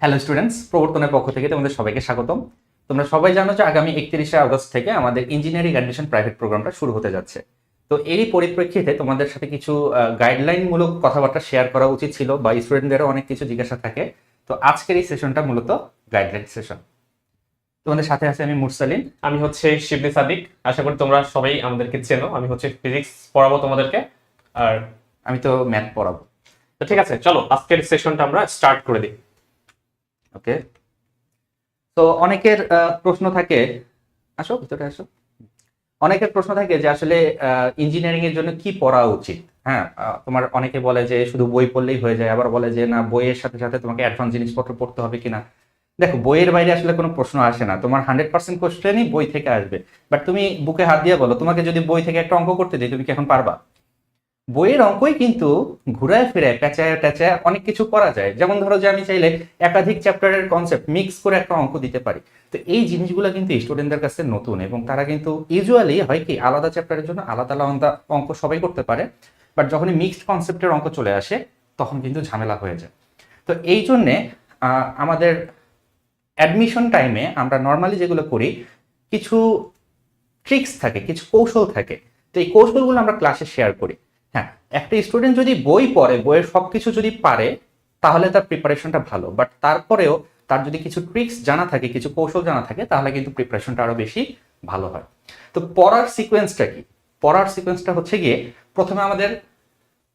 Hello students, প্রবর্তনের পক্ষ থেকে তোমাদের সবাইকে স্বাগতম। তোমরা সবাই জানো যে আগামী 31শে আগস্ট থেকে আমাদের ইঞ্জিনিয়ারিং অ্যাডমিশন প্রাইভেট প্রোগ্রামটা শুরু হতে যাচ্ছে। তো এই পরিপ্রেক্ষিতে তোমাদের সাথে কিছু গাইডলাইনমূলক কথাবার্তা শেয়ার করা উচিত ছিল, বা স্টুডেন্টদেরও অনেক কিছু জিজ্ঞাসা থাকে। তো আজকের এই সেশনটা মূলত গাইডলাইন সেশন। তোমাদের সাথে আছে আমি মুরসালিন। আমি হচ্ছে শিবলি সাদিক। আশা করি তোমরা সবাই আমাদেরকে চেনো। আমি হচ্ছে ফিজিক্স পড়াবো তোমাদেরকে, আর আমি তো ম্যাথ পড়াবো। তো ঠিক আছে, চলো আজকের সেশনটা আমরা স্টার্ট করে দিই। ওকে, তো অনেকের প্রশ্ন থাকে, আসো ভিতরে আসো। অনেকের প্রশ্ন থাকে যে আসলে ইঞ্জিনিয়ারিং এর জন্য কি পড়া উচিত। হ্যাঁ, তোমার অনেকে বলে যে শুধু বই পড়লেই হয়ে যায়, আবার বলে যে না, বইয়ের সাথে সাথে তোমাকে অ্যাডভান্স জিনিসপত্র পড়তে হবে কিনা। দেখো, বইয়ের বাইরে আসলে কোনো প্রশ্ন আসে না, তোমার 100% কোশ্চেনই বই থেকে আসবে। বাট তুমি বুকে হাত দিয়ে বলো, তোমাকে যদি বই থেকে একটা অঙ্ক করতে দিই, তুমি কি এখন পারবা? বইয়ের অঙ্কই কিন্তু ঘুরায় ফিরায় পেঁচায় টেচায় অনেক কিছু করা যায়। যেমন ধরো যে আমি চাইলে একাধিক চ্যাপ্টারের কনসেপ্ট মিক্স করে একটা অঙ্ক দিতে পারি। তো এই জিনিসগুলো কিন্তু স্টুডেন্টদের কাছে নতুন, এবং তারা কিন্তু ইউজুয়ালি হয় কি, আলাদা চ্যাপ্টারের জন্য আলাদা আলাদা অঙ্ক সবাই করতে পারে, বাট যখনই মিক্সড কনসেপ্টের অঙ্ক চলে আসে তখন কিন্তু ঝামেলা হয়ে যায়। তো এই জন্যে আমাদের অ্যাডমিশন টাইমে আমরা নর্মালি যেগুলো করি, কিছু ট্রিক্স থাকে, কিছু কৌশল থাকে। তো এই কৌশলগুলো আমরা ক্লাসে শেয়ার করি। হ্যাঁ, একটা স্টুডেন্ট যদি বই পড়ে, বইয়ের সবকিছু যদি পারে, তাহলে তার প্রিপারেশনটা ভালো। বাট তারপরেও তার যদি কিছু ট্রিক্স জানা থাকে, কিছু কৌশল জানা থাকে, তাহলে কিন্তু প্রিপারেশনটা আরো বেশি ভালো হয়। তো পড়ার সিকোয়েন্সটা কি? পড়ার সিকোয়েন্সটা হচ্ছে গিয়ে, প্রথমে আমাদের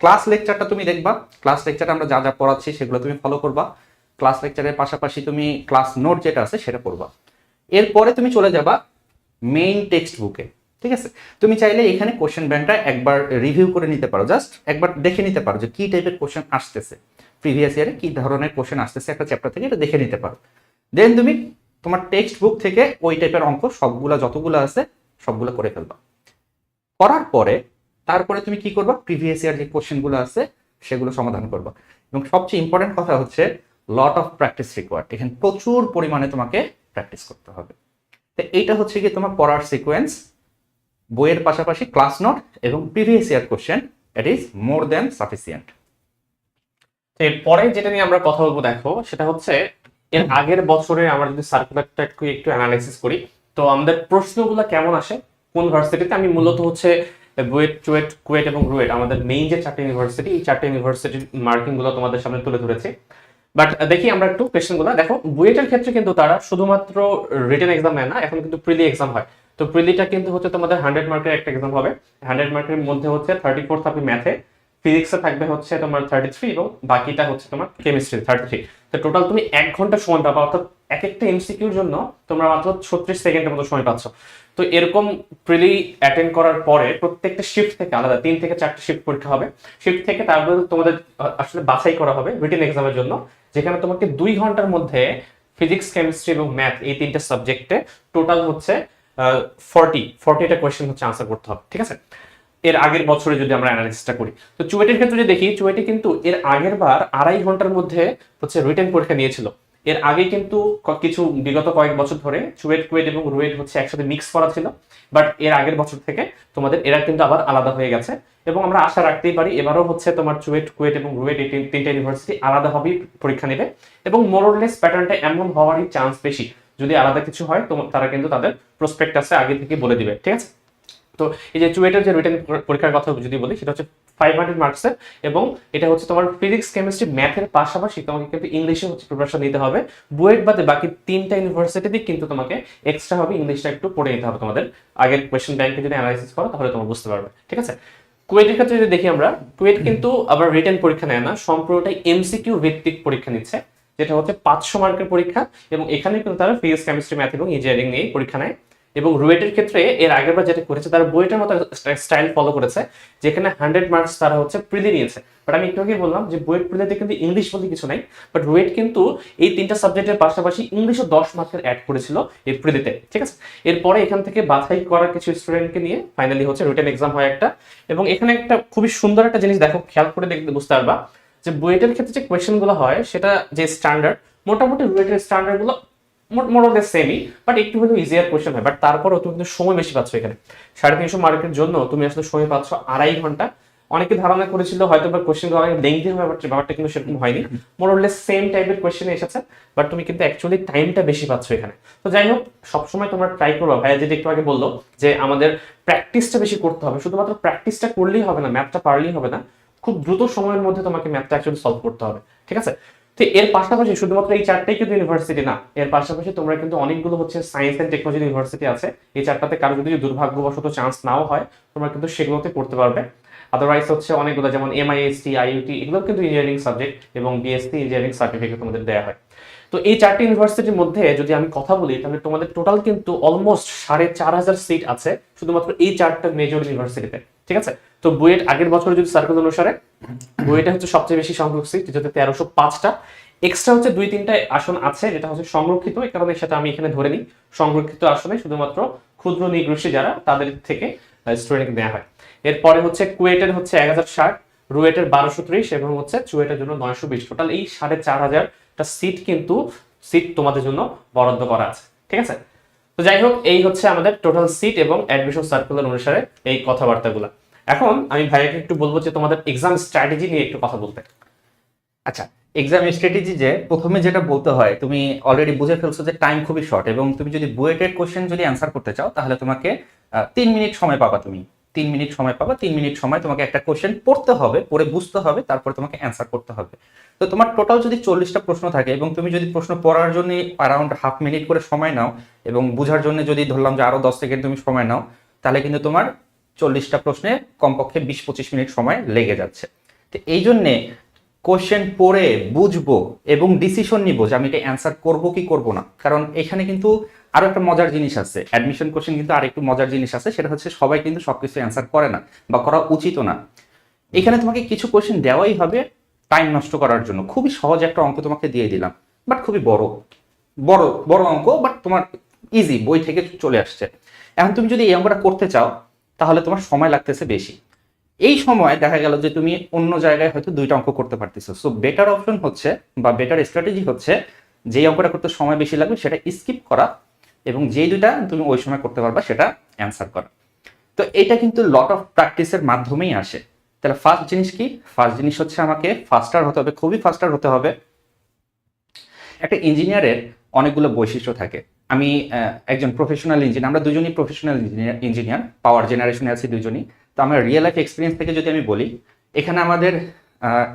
ক্লাস লেকচারটা তুমি দেখবা। ক্লাস লেকচারে আমরা যা যা পড়াচ্ছি সেগুলো তুমি ফলো করবা। ক্লাস লেকচারের পাশাপাশি তুমি ক্লাস নোট যেটা আছে সেটা পড়বা। এরপরে তুমি চলে যাবা মেইন টেক্সট বুকে। ঠিক আছে, তুমি চাইলে এখানে কোশ্চেন ব্যাংকটা একবার রিভিউ করে নিতে পারো, জাস্ট একবার দেখে নিতে পারো যে কি টাইপের কোশ্চেন আসতেছে, প্রিভিয়াস ইয়ারে কি ধরনের কোশ্চেন আসতেছে একটা চ্যাপ্টার থেকে, এটা দেখে নিতে পারো। দেন তুমি তোমার টেক্সট বুক থেকে ওই টাইপের অঙ্ক সবগুলা যতগুলো আছে সবগুলো করে ফেলবা। করার পরে তারপরে তুমি কি করবা, প্রিভিয়াস ইয়ার যে কোশ্চেনগুলো আছে সেগুলো সমাধান করবা। এবং সবচেয়ে ইম্পর্টেন্ট কথা হচ্ছে, লট অফ প্র্যাকটিস রিকোয়ার্ড। এখানে প্রচুর পরিমাণে তোমাকে প্র্যাকটিস করতে হবে। তো এইটা হচ্ছে কি তোমার পড়ার সিকোয়েন্স। বইয়ের পাশাপাশি ক্লাস নোট এবং previous year question, it is more than sufficient. এরপরে যেটা নিয়ে আমরা কথা বলবো, দেখো সেটা হচ্ছে এর আগের বছরে আমরা যদি সার্কুলারটা একটু অ্যানালাইসিস করি, তো আমাদের প্রশ্নগুলো কেমন আসে কোন ভার্সিটিতে। আমি মূলত হচ্ছে বুয়েট, চুয়েট, কুয়েট এবং রুয়েট, আমাদের মেইন যে চারটে ইউনিভার্সিটি, এই চারটে ইউনিভার্সিটির মার্কিং গুলো তোমাদের সামনে তুলে ধরেছি। বাট দেখি আমরা একটু কোয়েশ্চেনগুলো। দেখো, বুয়েটের ক্ষেত্রে কিন্তু তারা শুধুমাত্র রিটেন এক্সাম নেয় না, এখন কিন্তু প্রিলি এক্সাম হয়। তো প্রিলিটা কিন্তু হচ্ছে তোমাদের 100 মার্কের একটা এক্সাম হবে। 100 মার্কের মধ্যে হচ্ছে 34 থাকবে ম্যাথে, ফিজিক্সে থাকবে হচ্ছে তোমার 33, এবং বাকিটা হচ্ছে তোমার কেমিস্ট্রি 33। তো টোটাল তুমি 1 ঘন্টা সময় পাবা, অর্থাৎ এক একটা এমসিকিউর জন্য তোমরা মাত্র 36 সেকেন্ডের মতো সময় পাচ্ছ। তো এরকম প্রিলি অ্যাটেন্ড করার পরে প্রত্যেকটা শিফট থেকে আলাদা 3 থেকে 4টা শিফট পরীক্ষা হবে। শিফট থেকে তারপরে তোমাদের আসলে বাছাই করা হবে রিটেন এক্সামের জন্য, যেখানে তোমাকে 2 ঘন্টার মধ্যে ফিজিক্স, কেমিস্ট্রি এবং ম্যাথ, এই 3টে সাবজেক্টে টোটাল হচ্ছে 40টা কোয়েশ্চেন হচ্ছে আনসার করতে হবে। ঠিক আছে, এর আগের বছরে যদি আমরা অ্যানালিসিসটা করি, তো চুয়েটের ক্ষেত্রে যদি দেখি, চুয়েটে কিন্তু এর আগের বার 2.5 ঘন্টার মধ্যে হচ্ছে রিটেন পরীক্ষা নিয়েছিল। এর আগে কিন্তু কিছু বিগত কয়েক বছর ধরে চুয়েট, কুয়েট এবং রুয়েট হচ্ছে একসাথে মিক্স করা ছিল। বাট এর আগের বছর থেকে তোমাদের এরা কিন্তু আবার আলাদা হয়ে গেছে, এবং আমরা আশা রাখতেই পারি এবারও হচ্ছে তোমার চুয়েট, কুয়েট এবং রুয়েট, এই 3টে ইউনিভার্সিটি আলাদাভাবেই পরীক্ষা নেবে। এবং মোরলেস প্যাটার্নটা এমন হওয়ারই চান্স বেশি। যদি আলাদা কিছু হয় তো তারা কিন্তু তাদের প্রসপেক্টাসে আগে থেকে বলে দিবে। ঠিক আছে, তো এই যে চুয়েটের যে রিটেন পরীক্ষার কথা যদি বলি, সেটা হচ্ছে 500 মার্কসের, এবং এটা হচ্ছে তোমার ফিজিক্স, কেমিস্ট্রি, ম্যাথের পাশাপাশি তোমাকে কিন্তু ইংলিশে হচ্ছে প্রিপারেশন নিতে হবে। বুয়েট বাদে বাকি 3টা ইউনিভার্সিটিতে কিন্তু তোমাকে এক্সট্রা হবে ইংলিশটা একটু পড়ে নিতে হবে। তোমাদের আগের কোয়েশ্চেন ব্যাংকে যদি অ্যানালাইসিস করো তাহলে তোমরা বুঝতে পারবে। ঠিক আছে, কুয়েটের ক্ষেত্রে যদি দেখি আমরা, কুয়েট কিন্তু আবার রিটেন পরীক্ষা নেয় না, সম্পূর্ণটাই এমসিকিউ ভিত্তিক পরীক্ষা নিচ্ছে, যেটা হচ্ছে 500 মার্কের পরীক্ষা, এবং এখানে কিন্তু তারা ফিজিক্স, কেমিস্ট্রি, ম্যাথ এবং ইঞ্জিনিয়ারিং নিয়ে পরীক্ষা নেয়। এবং রুয়েটের ক্ষেত্রে এর আগেরবার যেটা করেছে, তারা বুয়েটের মতো স্টাইল ফলো করেছে, যেখানে 100 মার্কস তারা হচ্ছে প্রিলি নিয়েছে। বাট আমি একটু আগে বললাম যে বুয়েট প্রিলিতে কিন্তু ইংলিশ বলতে কিছু নাই, বাট রুয়েট কিন্তু এই 3টা সাবজেক্টের পাশাপাশি ইংলিশও 10 মার্কের অ্যাড করেছিল এই প্রিলিতে। ঠিক আছে, এরপরে এখান থেকে বাছাই করা কিছু স্টুডেন্টকে নিয়ে ফাইনালি হচ্ছে রিটেন এক্সাম হয় একটা। এবং এখানে একটা খুবই সুন্দর একটা জিনিস দেখো, খেয়াল করে দেখতে বুঝতে পারবা যে বুয়েটের ক্ষেত্রে যে কোয়েশ্চেনগুলো হয় সেটা যে স্ট্যান্ডার্ড, মোটামুটি রুয়েটের স্ট্যান্ডার্ডগুলো মোটামুটি সেমই, বাট একটু হলেও ইজিয়ার কোয়েশ্চেন হয়। বাট তারপরেও তুমি কিন্তু সময় বেশি পাচ্ছ। এখানে 350 মার্কের জন্য তুমি আসলে সময় পাচ্ছ 2.5 ঘন্টা। অনেকে ধারণা করেছিল হয়তো বা কোশ্চেন অনেক লেংথি হবে, ব্যাপারটা কিন্তু সেরকম হয়নি, মোরলেস সেম টাইপের কোশ্চেন এসেছে, বাট তুমি কিন্তু অ্যাকচুয়ালি টাইমটা বেশি পাচ্ছ এখানে। তো যাই হোক, সবসময় তোমরা ট্রাই করবা, ভাইয়া যেটা একটু আগে বললো যে আমাদের প্র্যাকটিসটা বেশি করতে হবে, শুধুমাত্র প্র্যাকটিসটা করলেই হবে না, ম্যাথটা পারলেই হবে না, খুব দ্রুত সময়ের মধ্যে তোমাকে ম্যাথটা অ্যাকচুয়ালি সলভ করতে হবে, ঠিক আছে? তো এর পাশাপাশি শুধুমাত্র এই চারটাই কিন্তু ইউনিভার্সিটি না, এর পাশাপাশি তোমরা কিন্তু অনেকগুলো হচ্ছে সায়েন্স এন্ড টেকনোলজি ইউনিভার্সিটি আছে, এই চারটাতে কারো যদি দুর্ভাগ্যবশত চান্স নাও হয় তোমরা কিন্তু সেগুলোতে পড়তে পারবে। আদারওয়াইজ হচ্ছে অনেকগুলো যেমন এমআইএসটি, আইইউটি, এগুলো কিন্তু ইঞ্জিনিয়ারিং সাবজেক্ট এবং বিএসসি ইঞ্জিনিয়ারিং সার্টিফিকেট তোমাদের দেওয়া হয়। তো এই চারটি ইউনিভার্সিটির মধ্যে যদি আমি কথা বলি তাহলে তোমাদের টোটাল কিন্তু অলমোস্ট 4,500 সিট আছে শুধুমাত্র এই চারটা মেজর ইউনিভার্সিটিতে, ঠিক আছে? তো বুয়েট আগের বছর যদি সার্কেল অনুসারে বুয়েটে হচ্ছে সবচেয়ে বেশি সংখ্যক সিট, যেটাতে 1305টা, এক্সট্রা হচ্ছে 2-3টা আসন আছে যেটা হচ্ছে সংরক্ষিত, এই কারণে সেটা আমি এখানে ধরে নিই। সংরক্ষিত আসনে শুধুমাত্র ক্ষুদ্র নিগোষ্ঠী যারা তাদের থেকে স্টুডেন্ট নেওয়া হয়। এরপরে হচ্ছে কুয়েটের হচ্ছে 1060, রুয়েটের 1230 এবং হচ্ছে চুয়েটের জন্য 920, টোটাল এই 4,500টা সিট তোমাদের জন্য বরাদ্দ করা আছে, ঠিক আছে? তো যাই হোক, এই হচ্ছে আমাদের টোটাল সিট এবং অ্যাডমিশন সার্কুলার অনুসারে এই কথাবার্তাগুলো। এখন আমি ভাইয়াকে একটু বলবো যে তোমাদের এক্সাম স্ট্র্যাটেজি নিয়ে একটু কথা বলতে। আচ্ছা, এক্সাম স্ট্র্যাটেজি যে প্রথমে যেটা বলতে হয়, তুমি অলরেডি বুঝে ফেলছো যে টাইম খুবই শর্ট, এবং তুমি যদি বুয়েটের কোশ্চেন যদি অ্যান্সার করতে চাও তাহলে তোমাকে 3 মিনিট সময় পাবা। তুমি 3 মিনিট সময় পাবা, 3 মিনিট সময় তোমাকে একটা কোশ্চেন পড়তে হবে, পড়ে বুঝতে হবে, তারপরে তোমাকে অ্যান্সার করতে হবে। তো তোমার টোটাল যদি 40টা প্রশ্ন থাকে এবং তুমি যদি প্রশ্ন পড়ার জন্য অ্যারাউন্ড হাফ মিনিট করে সময় নাও এবং বুঝার জন্য যদি ধরলাম যে আরো 10 সেকেন্ড তুমি সময় নাও, তাহলে কিন্তু তোমার 40টা প্রশ্নে কমপক্ষে 20-25 মিনিট সময় লেগে যাচ্ছে। তো এই জন্যে কোশ্চেন পড়ে বুঝবো এবং ডিসিশন নিব যে আমি এটা অ্যান্সার করব কি করব না। কারণ এখানে কিন্তু আরো একটা মজার জিনিস আছে, অ্যাডমিশন কোশ্চেন কিন্তু আরেকটু মজার জিনিস আছে, সেটা হচ্ছে সবাই কিন্তু সবকিছু অ্যান্সার করে না বা করা উচিত না। এখানে তোমাকে কিছু কোশ্চেন দেওয়াই হবে টাইম নষ্ট করার জন্য। খুবই সহজ একটা অঙ্ক তোমাকে দিয়ে দিলাম, বাট খুবই বড় বড় বড় অঙ্ক, বাট তোমার ইজি, বই থেকে চলে আসছে। এখন তুমি যদি এই অঙ্কটা করতে চাও তাহলে তোমার সময় লাগতেছে বেশি। এই সময় দেখা গেল যে তুমি অন্য জায়গায় হয়তো 2টা অঙ্ক করতে পারতেছো। সো বেটার অপশন হচ্ছে বা বেটার স্ট্র্যাটেজি হচ্ছে যেই অঙ্কটা করতে সময় বেশি লাগবে সেটা স্কিপ করা, এবং যেই 2টা তুমি ওই সময় করতে পারবা সেটা অ্যান্সার করা। তো এটা কিন্তু লট অফ প্র্যাকটিসের মাধ্যমেই আসে। তাহলে ফার্স্ট জিনিস কি? ফার্স্ট জিনিস হচ্ছে আমাকে ফাস্টার হতে হবে, খুবই ফাস্টার হতে হবে। একটা ইঞ্জিনিয়ারের অনেকগুলো বৈশিষ্ট্য থাকে। আমি একজন প্রফেশনাল ইঞ্জিনিয়ার, আমরা দুজনই প্রফেশনাল ইঞ্জিনিয়ার, পাওয়ার জেনারেশনে আছি দুজনই। তো আমার রিয়েল লাইফ এক্সপিরিয়েন্স থেকে যদি আমি বলি, এখানে আমাদের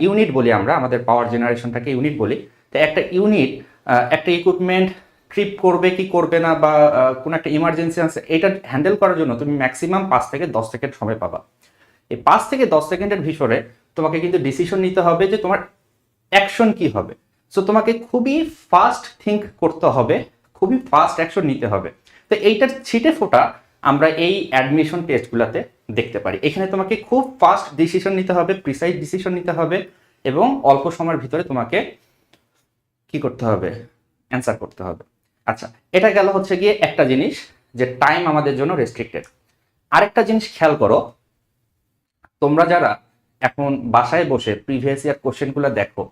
ইউনিট বলি, আমরা আমাদের পাওয়ার জেনারেশনটাকে ইউনিট বলি। তো একটা ইউনিট একটা ইকুইপমেন্ট ট্রিপ করবে কি করবে না, বা কোনো একটা ইমার্জেন্সি আছে, এটা হ্যান্ডেল করার জন্য তুমি ম্যাক্সিমাম 5 থেকে 10 সেকেন্ড সময় পাবা। এই 5 থেকে 10 সেকেন্ডের ভিতরে তোমাকে কিন্তু ডিসিশন নিতে হবে যে তোমার অ্যাকশন কি হবে। সো তোমাকে খুবই ফাস্ট থিঙ্ক করতে হবে, খুবই ফাস্ট অ্যাকশন নিতে হবে। তো এইটার ছিটে ফোটা আমরা এই অ্যাডমিশন টেস্টগুলোতে দেখতে পারি। এখানে তোমাকে খুব ফাস্ট ডিসিশন নিতে হবে, প্রিসাইজ ডিসিশন নিতে হবে, এবং অল্প সময়ের ভিতরে তোমাকে কি করতে হবে? অ্যান্সার করতে হবে। আচ্ছা, এটা গেল হচ্ছে গিয়ে একটা জিনিস, যে টাইম আমাদের জন্য রেস্ট্রিক্টেড। আরেকটা জিনিস খেয়াল করো, তোমরা যারা এখন বাসায় বসে প্রিভিয়াস ইয়ার কোশ্চেনগুলো দেখো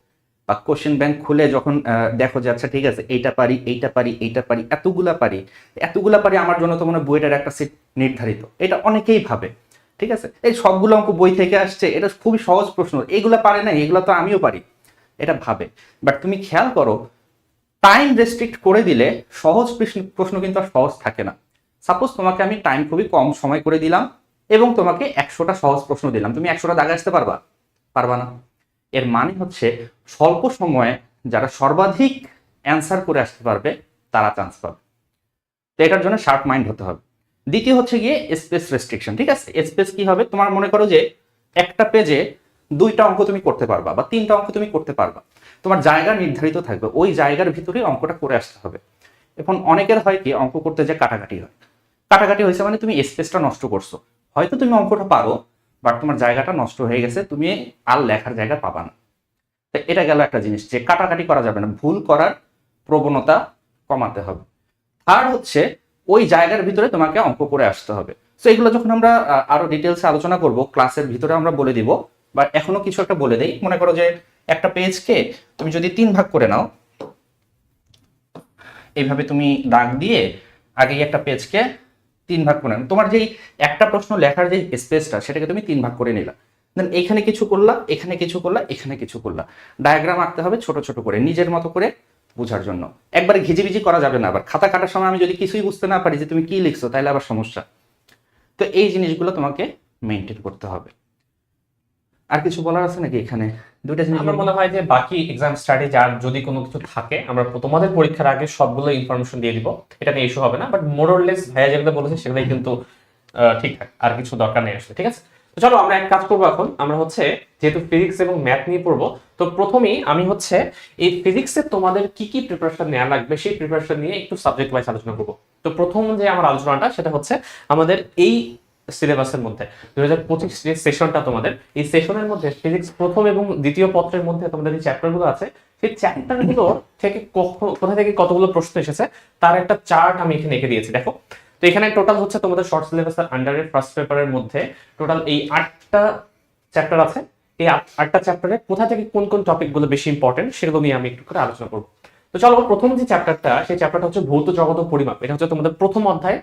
বা কোশ্চেন ব্যাংক খুলে যখন দেখো যে আচ্ছা ঠিক আছে এইটা পারি, এইটা পারি, এইটা পারি, এতগুলা পারি, এতগুলা পারি, আমার জন্য তো মনে হয় বুয়েটের একটা সিট নির্ধারিত, এটা অনেকেই ভাবে। ঠিক আছে, এই সবগুলো অঙ্ক বই থেকে আসছে, এটা খুবই সহজ প্রশ্ন, এইগুলা পারে না, এগুলো তো আমিও পারি, এটা ভাবে। বাট তুমি খেয়াল করো, টাইম রেস্ট্রিক্ট করে দিলে সহজ প্রশ্ন কিন্তু আর সহজ থাকে না। সাপোজ তোমাকে আমি টাইম খুবই কম সময় করে দিলাম এবং তোমাকে 100টা সহজ প্রশ্ন দিলাম, তুমি 100টা দাগে আসতে পারবা? পারবা না। এর মানে হচ্ছে স্বল্প সময়ে যারা সর্বাধিক অ্যান্সার করে আসতে পারবে তারা চান্স পাবে। তো এটার জন্য শার্প মাইন্ড হতে হবে। দ্বিতীয় হচ্ছে গিয়ে স্পেস রেস্ট্রিকশন। ঠিক আছে, স্পেস কি হবে? তোমার মনে করো যে একটা পেজে 2টা অঙ্ক তুমি করতে পারবা বা 3টা অঙ্ক তুমি করতে পারবা, তোমার জায়গা নির্ধারিত থাকবে, ওই জায়গার ভিতরেই অঙ্কটা করে আসতে হবে। এখন অনেকের হয় কি, অঙ্ক করতে যে কাটাকাটি হয়, কাটাকাটি হয়েছে মানে তুমি স্পেসটা নষ্ট করছো। হয়তো তুমি অঙ্কটা পারো, বাট তোমার জায়গাটা নষ্ট হয়ে গেছে, তুমি আর লেখার জায়গা পাবা না। তো এটা গেল একটা জিনিস, যে কাটাকাটি করা যাবে না, ভুল করার প্রবণতা কমাতে হবে। আর হচ্ছে ওই জায়গার ভিতরে তোমাকে অঙ্ক করে আসতে হবে। তো এগুলো যখন আমরা আরো ডিটেলসে আলোচনা করব ক্লাসের ভিতরে আমরা বলে দিব, বা এখনো কিছু একটা বলে দেই। মনে করো যে একটা পেজকে তুমি যদি 3 ভাগ করে নাও, এইভাবে তুমি দাগ দিয়ে আগে একটা পেজকে 3 ভাগ করে নাও, তোমার যেই একটা প্রশ্ন লেখার যে স্পেসটা সেটাকে তুমি 3 ভাগ করে নিলা। দেন এখানে কিছু করলা, এখানে কিছু করলা, এখানে কিছু করলা। ডায়াগ্রাম আঁকতে হবে ছোট ছোট করে নিজের মতো করে বোঝার জন্য। একবারে ঘিজিবিজি করা যাবে না। আবার খাতা কাটার সময় আমি যদি কিছুই বুঝতে না পারি যে তুমি কি লিখছো, তাহলে আবার সমস্যা। তো এই জিনিসগুলো তোমাকে মেনটেন করতে হবে। আর কিছু বলার আছে নাকি এখানে? দুইটা জিনিস আমার বলবো। মনে হয় যে বাকি এক্সাম স্ট্র্যাটেজি আর যদি কোনো কিছু থাকে আমরা তোমাদের পরীক্ষার আগে সবগুলো ইনফরমেশন দিয়ে দিব, এটা নিয়ে ইস্যু হবে না। বাট মোরলেস ভাইয়া যেগুলো বলেছে সেগুলোই কিন্তু ঠিকঠাক, আর কিছু দরকার নেই আসলে। ঠিক আছে, তো চলো আমরা এক কাজ করবো এখন। আমরা হচ্ছে যেহেতু ফিজিক্স এবং ম্যাথ নিয়ে পড়বো, তো প্রথমেই আমি হচ্ছে এই ফিজিক্সে তোমাদের কি কি প্রিপারেশন নেওয়া লাগবে সেই প্রিপারেশন নিয়ে একটু সাবজেক্ট ওয়াইজ আলোচনা করবো। তো প্রথম যে আমার আলোচনাটা সেটা হচ্ছে আমাদের এই সিলেবাসের মধ্যে 2025 যে সেশনটা, তোমাদের এই সেশনের মধ্যে ফিজিক্স প্রথম এবং দ্বিতীয় পত্রের মধ্যে তোমাদের যে চ্যাপ্টারগুলো আছে সেই চ্যাপ্টারগুলো থেকে কোথা থেকে কতগুলো প্রশ্ন এসেছে তার একটা চার্ট আমি এখানে এঁকে দিয়েছি, দেখো। তো এখানে টোটাল হচ্ছে তোমাদের শর্ট সিলেবাসের আন্ডারের ফার্স্ট পেপারের মধ্যে টোটাল এই 8টা চ্যাপ্টার আছে। এই 8টা চ্যাপ্টারে কোথা থেকে কোন কোন টপিকগুলো বেশি ইম্পর্টেন্ট সেগুলো নিয়ে আমি একটু করে আলোচনা করবো। তো চলো, প্রথম যে চ্যাপ্টারটা সেই চ্যাপ্টারটা হচ্ছে ভৌত জগৎ ও পরিমাপ। এটা হচ্ছে তোমাদের প্রথম অধ্যায়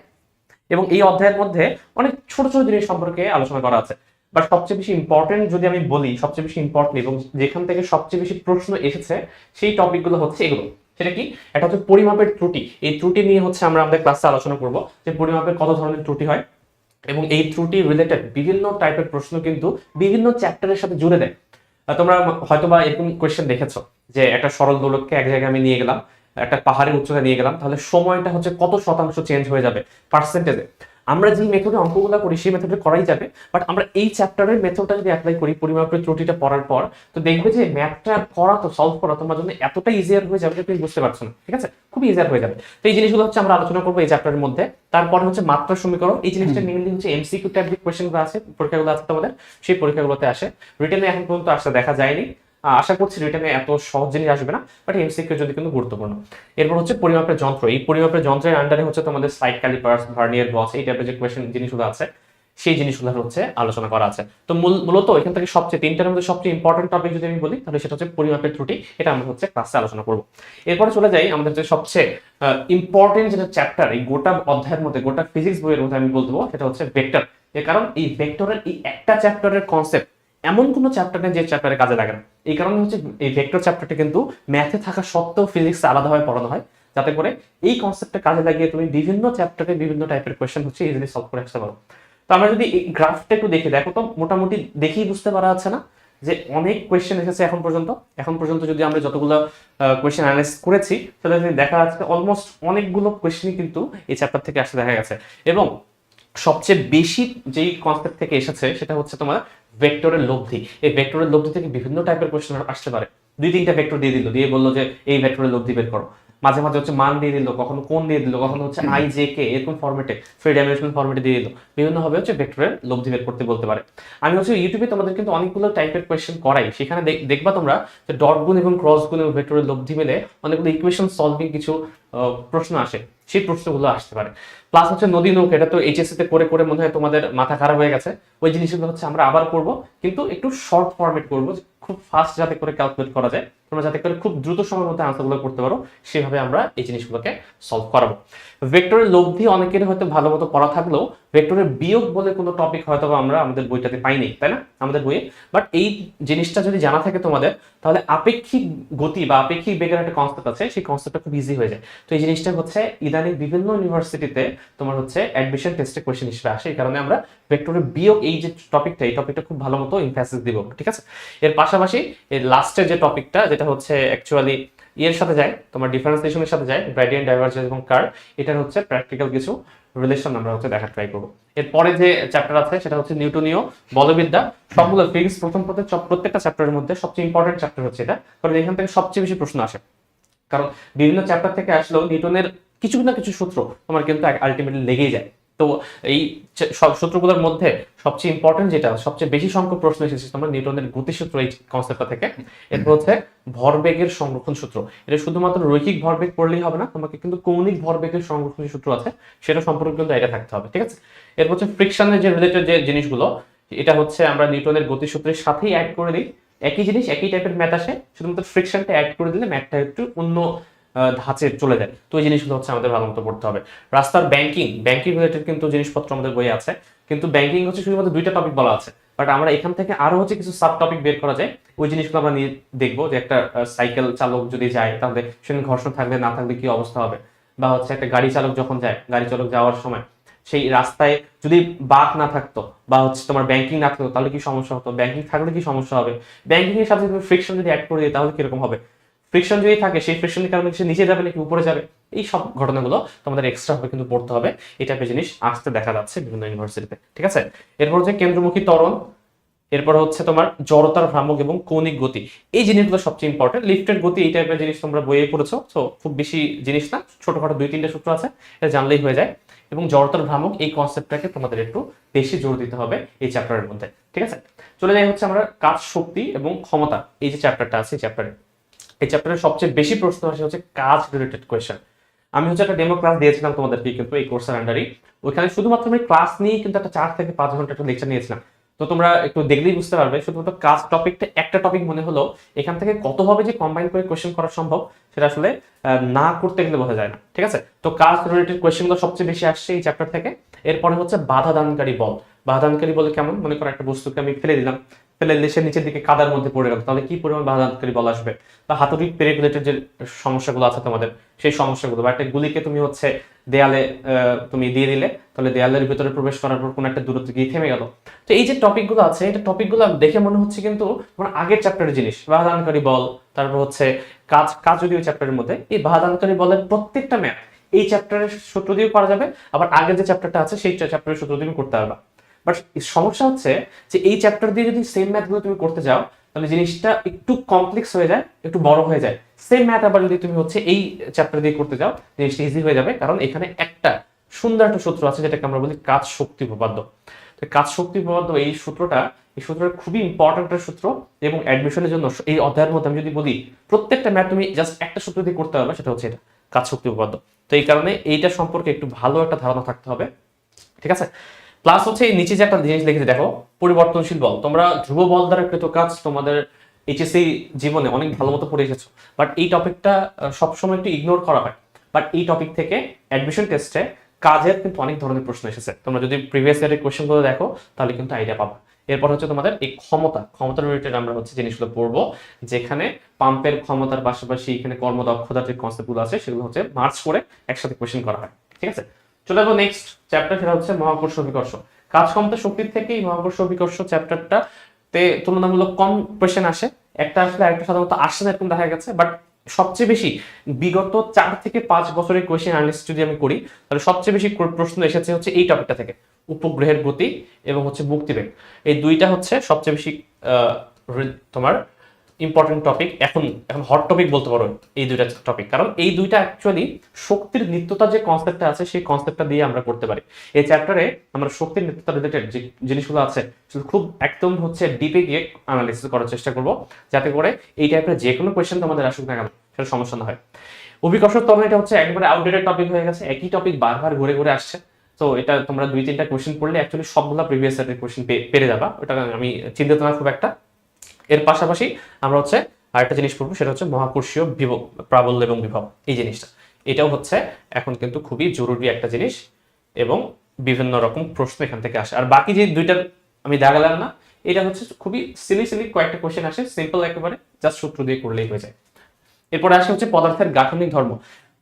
এবং এই অধ্যায়ের মধ্যে অনেক ছোট ছোট জিনিস সম্পর্কে আলোচনা করা আছে। বাট সবচেয়ে বেশি ইম্পর্টেন্ট যদি আমি বলি, সবচেয়ে বেশি ইম্পর্টেন্ট এবং যেখান থেকে সবচেয়ে বেশি প্রশ্ন এসেছে সেই টপিকগুলো হচ্ছে এগুলো। সেটা কি? এটা হচ্ছে পরিমাপের ত্রুটি। এই ত্রুটি নিয়ে হচ্ছে আমরা আমাদের ক্লাসে আলোচনা করব যে পরিমাপের কত ধরনের ত্রুটি হয় এবং এই ত্রুটি রিলেটেড বিভিন্ন টাইপের প্রশ্ন কিন্তু বিভিন্ন চ্যাপ্টারের সাথে জুড়ে দেয়। তোমরা হয়তোবা এরকম কোয়েশ্চেন দেখেছো যে একটা সরল দোলককে এক জায়গায় আমি নিয়ে গেলাম, একটা পাহাড়ের উচ্চতায় নিয়ে গেলাম, তাহলে সময়টা হচ্ছে কত শতাংশ চেঞ্জ হয়ে যাবে পার্সেন্টেজে। আমরা যে মেথডে অঙ্কগুলো করি সেই মেথডে করাই যাবে, বাট আমরা এই চ্যাপ্টারের মেথডটা যদি অ্যাপ্লাই করি পরিমাপের ত্রুটিটা পড়ার পর, তো দেখবে যে ম্যাথটা করা, তো সলভ করা তোমার জন্য এতটা ইজিয়ার হয়ে যাবে যে তুমি বুঝতে পারছো না। ঠিক আছে, খুব ইজিয়ার হয়ে যাবে। তো এই জিনিসগুলো হচ্ছে আমরা আলোচনা করবো এই চ্যাপ্টারের মধ্যে। তারপর হচ্ছে মাত্রা সমীকরণ। এই জিনিসটা মেইনলি হচ্ছে এমসিকিউ টাইপ যে কোয়েশ্চেনগুলো আছে, পরীক্ষাগুলো আছে তোমাদের, সেই পরীক্ষাগুলোতে আসে। রিটেনে এখন পর্যন্ত আসতে দেখা যায়নি। আশা করছি রিটেনে এত সহজ জিনিস আসবে না, বাট এমসিকিউ যদি কিন্তু গুরুত্বপূর্ণ। এরপর হচ্ছে পরিমাপের যন্ত্র। এই পরিমাপের যন্ত্রের আন্ডারে হচ্ছে তোমাদের সাইড ক্যালিপার্স, ভার্নিয়ার বক্স, এই টাইপের যে কোয়েশ্চেন জিনিসগুলো আছে সেই জিনিসগুলো হচ্ছে আলোচনা করা আছে। তো মূলত এখান থেকে সবচেয়ে তিনটার মধ্যে সবচেয়ে ইম্পর্টেন্ট টপিক যদি আমি বলি তাহলে সেটা হচ্ছে পরিমাপের ত্রুটি। এটা আমরা হচ্ছে ক্লাসে আলোচনা করব। এরপরে চলে যাই আমাদের যে সবচেয়ে ইম্পর্টেন্ট যেটা চ্যাপ্টার এই গোটা অধ্যায়ের মধ্যে, গোটা ফিজিক্স বইয়ের মধ্যে আমি বলবো সেটা হচ্ছে ভেক্টর। এর কারণ এই ভেক্টরের এই একটা চ্যাপ্টারের কনসেপ্ট এমন কোনো চ্যাপ্টার নেই যে চ্যাপ্টারে কাজে লাগে না। এই কারণে হচ্ছে এই ভেক্টর চ্যাপ্টারটা কিন্তু ম্যাথে থাকা সত্ত্বেও ফিজিক্সে আলাদাভাবে পড়ানো হয়, যাতে করে এই কনসেপ্টটা কাজে লাগিয়ে তুমি বিভিন্ন চ্যাপ্টারে বিভিন্ন টাইপের কোয়েশ্চেন হচ্ছে ইজিলি সলভ করে আসতে পারো। তো আমরা যদি এই গ্রাফটা একটু দেখো, তো মোটামুটি দেখেই বুঝতে পারা যাচ্ছে না যে অনেক কোয়েশ্চেন এসেছে এখন পর্যন্ত। এখন পর্যন্ত যদি আমরা যতগুলো কোয়েশ্চেন অ্যানালাইজ করেছি সেটা যদি দেখা যাচ্ছে অলমোস্ট অনেকগুলো কোয়েশ্চেনই কিন্তু এই চ্যাপ্টার থেকে আসতে দেখা গেছে। এবং সবচেয়ে বেশি যেই কনসেপ্ট থেকে এসেছে সেটা হচ্ছে তোমার ভেক্টরের লব্ধি। এই ভেক্টরের লব্ধি থেকে বিভিন্ন টাইপের কোয়েশ্চেন আসতে পারে। 2-3টা ভেক্টর দিয়ে দিল, দিয়ে বললো যে এই ভেক্টরের লব্ধি বের করো। মাঝে মাঝে হচ্ছে মান দিয়ে দিল, কখনো কোণ দিয়ে দিল, কখনো হচ্ছে আই জে কে এরকম ফরম্যাটে, থ্রি ডাইমেনশনাল ফরম্যাটে দিয়ে দিল। বিভিন্ন ভাবে হচ্ছে ভেক্টরের লব্ধি বের করতে বলতে পারে। আমি হচ্ছে ইউটিউবে তোমাদের কিন্তু অনেকগুলো টাইপের কোয়েশ্চেন করাই, সেখানে দেখবা তোমরা যে ডট গুণ এবং ক্রস গুণ এবং ভেক্টরের লব্ধি মিলে অনেকগুলো ইকুয়েশন সলভিং কিছু প্রশ্ন আসে, সেই প্রশ্নগুলো আসতে পারে। প্লাস হচ্ছে নদী নৌকা, এটা তো এইচএসসি তে করে করে মনে হয় তোমাদের মাথা খারাপ হয়ে গেছে। ওই জিনিসগুলো হচ্ছে আমরা আবার করব, কিন্তু একটু শর্ট ফরম্যাট করবো, খুব ফাস্ট যাতে করে ক্যালকুলেট করা যায়, তোমরা যাতে করে খুব দ্রুত সময়ের মধ্যে আনসারগুলো করতে পারো, সেভাবে আমরা এই জিনিসগুলোকে সলভ করাবো। ভেক্টরের লব্ধি অনেকের হয়তো ভালো মতো পড়া থাকলেও ভেক্টরের বিয়োগ বলে কোনো টপিক হয়তো আমরা আমাদের বইটাতে পাইনি, তাই না, আমাদের বইয়ে। বাট এই জিনিসটা যদি জানা থাকে তোমাদের, তাহলে আপেক্ষিক গতি বা আপেক্ষিক বেগের একটা কনসেপ্ট আছে, সেই কনসেপ্টটা খুব ইজি হয়ে যায়। তো এই জিনিসটা হচ্ছে ইদানিং বিভিন্ন ইউনিভার্সিটিতে তোমার হচ্ছে অ্যাডমিশন টেস্টে কোয়েশ্চেন হিসেবে আসে। এই কারণে আমরা ভেক্টরের বিয়োগ এই যে টপিকটা, এই টপিকটা খুব ভালো মতো ইমফ্যাসিস দিব, ঠিক আছে। এর পাশাপাশি এর লাস্টের যে টপিকটা, যেটা হচ্ছে অ্যাকচুয়ালি এর সাথে যায়, তোমার ডিফারেন্সিয়েশনের সাথে যায়, গ্রেডিয়েন্ট, ডাইভারজেন্স এবং কার্ভ, এটার হচ্ছে প্র্যাকটিক্যাল কিছু রিলেশন আমরা হচ্ছে দেখার ট্রাই করবো। এরপরে যে চ্যাপ্টার আছে সেটা হচ্ছে নিউটনীয় বলবিদ্যা। সবগুলো ফিজিক্স প্রত্যেকটা চ্যাপ্টারের মধ্যে সবচেয়ে ইম্পর্টেন্ট চ্যাপ্টার হচ্ছে এটা, কারণ এখান থেকে সবচেয়ে বেশি প্রশ্ন আসে। কারণ বিভিন্ন চ্যাপ্টার থেকে আসলেও নিউটনের কিছু না কিছু সূত্র তোমার কিন্তু আলটিমেটলি লেগেই যায়। তো এই সব সূত্রগুলোর মধ্যে সবচেয়ে ইম্পর্টেন্ট যেটা সবচেয়ে বেশি সংখ্যক প্রশ্ন এসেছে তোমার নিউটনের গতিসূত্র, এই কনসেপ্টটা থেকে। এরপর হচ্ছে ভরবেগের সংরক্ষণ সূত্র। এটা শুধুমাত্র রৈখিক ভরবেগ পড়লেই হবে না, তোমাকে কিন্তু কৌণিক ভরবেগের সংরক্ষণ সূত্র আছে, সেটা সম্পর্কে কিন্তু এটা থাকতে হবে, ঠিক আছে। এরপর হচ্ছে ফ্রিকশনের যে রিলেটেড যে জিনিসগুলো, এটা হচ্ছে আমরা নিউটনের গতিসূত্রের সাথেই অ্যাড করে দিই। একই জিনিস, একই টাইপের ম্যাথ আসে, শুধুমাত্র ফ্রিকশনটা অ্যাড করে দিলে ম্যাথটা একটু অন্য ধাঁচে চলে যায়। তো এই জিনিসগুলো হচ্ছে আমাদের ভালো মতো পড়তে হবে। রাস্তার ব্যাংকিং রিলেটেড কিন্তু জিনিসপত্র আমাদের বইয়ে আছে, কিন্তু ব্যাংকিং হচ্ছে শুধুমাত্র 2টা টপিক বলা আছে, বাট আমরা এখান থেকে আরো হচ্ছে কিছু সাব টপিক বের করা যায়, ওই জিনিসগুলো আমরা নিয়ে দেখবো যে একটা সাইকেল চালক যদি যায় তাহলে সেখানে ঘর্ষণ থাকলে না থাকলে কি অবস্থা হবে, বা হচ্ছে একটা গাড়ি চালক যখন যায়, গাড়ি চালক যাওয়ার সময় সেই রাস্তায় যদি বাঁক না থাকতো বা হচ্ছে তোমার ব্যাংকিং না থাকতো তাহলে কি সমস্যা হতো, ব্যাংকিং থাকলে কি সমস্যা হবে, ব্যাংকিং এর সাথে তুমি ফ্রিকশন যদি অ্যাড করে দিই তাহলে কিরকম হবে, ফ্রিকশন যদি থাকে সেই ফ্রিকশনের কারণে সে নিচে যাবে নাকি উপরে যাবে, এই সব ঘটনাগুলো তোমাদের এক্সট্রা ভাবে কিন্তু পড়তে হবে। এই টাইপের জিনিস আসতে দেখা যাচ্ছে বিভিন্ন ইউনিভার্সিটিতে, ঠিক আছে। এরপর হচ্ছে কেন্দ্রমুখী ত্বরণ, এরপর হচ্ছে তোমার জড়তার ভ্রামক এবং কৌণিক গতি, এই জিনিসগুলো সবচেয়ে ইম্পর্টেন্ট। লিফটের গতি এই টাইপের জিনিস তোমরা বইয়ে পড়েছো, তো খুব বেশি জিনিস না, ছোটখাটো 2-3টা সূত্র আছে, এটা জানলেই হয়ে যায়। এবং জড়তার ভ্রামক এই কনসেপ্টটাকে তোমাদের একটু বেশি জোর দিতে হবে এই চ্যাপ্টারের মধ্যে, ঠিক আছে। চলে যাই হচ্ছে আমরা কাজ, শক্তি এবং ক্ষমতা, এই যে চ্যাপ্টারটা আছে এই চ্যাপ্টারের সবচেয়ে বেশি প্রশ্ন আসে হচ্ছে কাজ রিলেটেড কোয়েশ্চেন। আমি হচ্ছে একটা ডেমো ক্লাস দিয়েছিলাম তোমাদেরকে কিন্তু এই কোর্সের আন্ডারই, ওইখানে শুধুমাত্র আমি ক্লাস নিয়েই কিন্তু একটা 4 থেকে 5 ঘন্টা একটা লেকচার নিয়েছিলাম। তো তোমরা একটু দেখলেই বুঝতে পারবে, শুধুমাত্র কাজ টপিকটা একটা টপিক মনে হলো এখান থেকে কতভাবে যে কম্বাইন করে কোয়েশ্চেন করা সম্ভব সেটা আসলে না করতে গেলে বোঝা যায় না, ঠিক আছে। তো কাজ রিলেটেড কোয়েশ্চেনগুলো সবচেয়ে বেশি আসছে এই চ্যাপ্টার থেকে। এরপরে হচ্ছে বাধা দানকারী বল। বাধা দানকারী বলে কেমন, মনে করো একটা বস্তুকে আমি ফেলে দিলাম, ফেলে দিলে সে নিচের দিকে কাদার মধ্যে পড়ে গেল, তাহলে কি পরিমাণ বাধা দানকারী বল আসবে। বা হাতুড়ি পেরেক রিলেটেড যে সমস্যাগুলো আছে তোমাদের, সেই সমস্যাগুলো, বা একটা গুলিকে তুমি হচ্ছে দেয়ালে তুমি দিয়ে দিলে, তাহলে দেয়ালের ভিতরে প্রবেশ করার পর কোনো একটা দূরত্ব গিয়ে থেমে গেল। তো এই যে টপিকগুলো আছে, এটা টপিকগুলো দেখে মনে হচ্ছে কিন্তু তোমার আগের চ্যাপ্টারের জিনিস, বাধাদানকারী বল, তারপর হচ্ছে কাজ, কাজ যদিও চ্যাপ্টারের মধ্যে, এই বাধাদানকারী বলের প্রত্যেকটা ম্যাথ এই চ্যাপ্টারের সূত্র দিয়েও করা যাবে, আবার আগের যে চ্যাপ্টারটা আছে সেই চ্যাপ্টারের সূত্র দিয়েও করতে পারবা। বাট সমস্যা হচ্ছে যে এই চ্যাপ্টার দিয়ে যদি সেম ম্যাথগুলো তুমি করতে যাও তাহলে জিনিসটা একটু কমপ্লেক্স হয়ে যায়, একটু বড় হয়ে যায়। সেম ম্যাথ আবার যদি তুমি হচ্ছে এই চ্যাপ্টার দিয়ে করতে যাও জিনিসটা ইজি হয়ে যাবে, কারণ এখানে একটা সুন্দর একটা সূত্র আছে যেটাকে আমরা বলি কাজ শক্তি উপপাদ্য। তো কাজ শক্তি উপপাদ্য এই সূত্রটা খুবই ইম্পর্টেন্ট একটা সূত্র, এবং অ্যাডমিশনের জন্য এই অধ্যায়ের মধ্যে আমি যদি বলি প্রত্যেকটা ম্যাথ তুমি জাস্ট একটা সূত্র দিয়ে করতে পারবে, সেটা হচ্ছে এটা কাজ শক্তি উপপাদ্য। তো এই কারণে এইটা সম্পর্কে একটু ভালো একটা ধারণা থাকতে হবে, ঠিক আছে। প্লাস হচ্ছে এই নিচে যে একটা জিনিস লিখেছে দেখো, পরিবর্তনশীল বল। তোমরা ধ্রুব বল দ্বারা কৃত কাজ তোমাদের এইচএসসি জীবনে অনেক ভালো মতো পড়ে এসেছো, বাট এই টপিকটা সবসময় একটু ইগনোর করা হয়। বাট এই টপিক থেকে অ্যাডমিশন টেস্টে কাজের কিন্তু অনেক ধরনের প্রশ্ন এসেছে, তোমরা যদি প্রিভিয়াস ইয়ারের কোয়েশ্চেনগুলো দেখো তাহলে কিন্তু আইডিয়া পাবা। এরপর হচ্ছে তোমাদের এই ক্ষমতা রিলেটেড আমরা হচ্ছে জিনিসগুলো পড়বো, যেখানে পাম্পের ক্ষমতার পাশাপাশি এখানে কর্মদক্ষতার যে কনসেপ্টগুলো আছে সেগুলো হচ্ছে মার্চ করে একসাথে কোয়েশ্চেন করা হয়, ঠিক আছে। চলে যাবো নেক্সট চ্যাপ্টার, সেটা হচ্ছে মহাকর্ষ অভিকর্ষ। কাজ ক্ষমতা শক্তির থেকে এই মহাকর্ষ অভিকর্ষ চ্যাপ্টারটা তে তুলনামূলক কম কোয়েশ্চেন আসে, একটা আসলে আরেকটা সাধারণত আসে না এরকম দেখা গেছে। বাট সবচেয়ে বেশি বিগত 4 থেকে 5 বছরের কোয়েশ্চেন অ্যানালিসিস যদি আমি করি তাহলে সবচেয়ে বেশি প্রশ্ন এসেছে হচ্ছে এই টপিকটা থেকে, উপগ্রহের গতি এবং হচ্ছে মুক্তিবেগ। এই দুইটা হচ্ছে সবচেয়ে বেশি তোমার ইম্পর্টেন্ট টপিক, এখন হট টপিক বলতে পারো এই দুইটা টপিক, কারণ এই দুইটা অ্যাকচুয়ালি শক্তির নিত্যতা যে কনসেপ্টটা আছে সেই কনসেপ্টটা দিয়ে আমরা করতে পারি। এই চ্যাপ্টারে আমরা শক্তির নিত্যতা রিলেটেড যে জিনিসগুলো আছে সেগুলো খুব একদম হচ্ছে ডিপে গিয়ে অ্যানালিসিস করার চেষ্টা করব, যাতে করে এই টাইপের যে কোনো কোয়েশ্চেন তোমাদের আসুক না কেন সেটা সমস্যা না হয়। অভিকর্ষ ত্বরণ এটা হচ্ছে একবারে আউটডেটেড টপিক হয়ে গেছে, একই টপিক বারবার ঘুরে ঘুরে আসছে। তো এটা তোমরা 2-3টা কোয়েশ্চেন পড়লে অ্যাকচুয়ালি সবগুলা প্রিভিয়াস ইয়ারের কোয়েশ্চেন পেরে যাবা, ওটা আমি চিন্তিত না খুব একটা। এর পাশাপাশি আমরা হচ্ছে আরেকটা জিনিস পড়বো, সেটা হচ্ছে মহাকর্ষীয় বিভব, প্রাবল্য এবং বিভব। এই জিনিসটা এটাও হচ্ছে এখন কিন্তু খুবই জরুরি একটা জিনিস, এবং বিভিন্ন রকম প্রশ্ন এখান থেকে আসে। আর বাকি যে দুইটা আমি দেখালাম না, এটা হচ্ছে খুবই সিলি কয়েকটা কোয়েশ্চেন আসে, সিম্পল একেবারে, জাস্ট সূত্র দিয়ে করলেই হয়ে যায়। এরপরে আসে হচ্ছে পদার্থের গাঠনিক ধর্ম।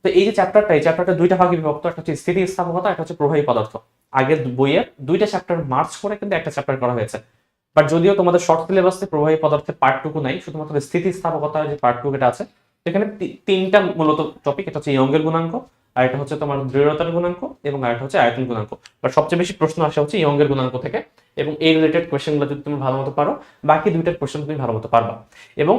তো এই যে চ্যাপ্টারটা দুইটা ভাগে বিভক্ত, একটা হচ্ছে স্থিতিস্থাপকতা, একটা হচ্ছে প্রবাহী পদার্থ। আগের বইয়ের দুইটা চ্যাপ্টার মার্চ করে কিন্তু একটা চ্যাপ্টার করা হয়েছে। বাট যদিও তোমাদের শর্ট সিলেবাসে প্রবাহী পদার্থের পার্টটুকু নাই, শুধুমাত্র স্থিতিস্থাপকতার যে পার্টটুকু এটা আছে, এখানে তিনটা মূলত টপিক, এটা হচ্ছে ইয়ংয়ের গুণাঙ্ক, আর এটা হচ্ছে তোমার দৃঢ়তার গুণাঙ্ক, এবং আরেকটা হচ্ছে আয়তন গুণাঙ্ক। বাট সবচেয়ে বেশি প্রশ্ন আসে হচ্ছে ইয়ংয়ের গুণাঙ্ক থেকে, এবং এই রিলেটেড কোয়েশ্চেনগুলো যদি তুমি ভালো মতো পারো বাকি দুইটার কোয়েশ্চেন তুমি ভালো মতো পারবা। এবং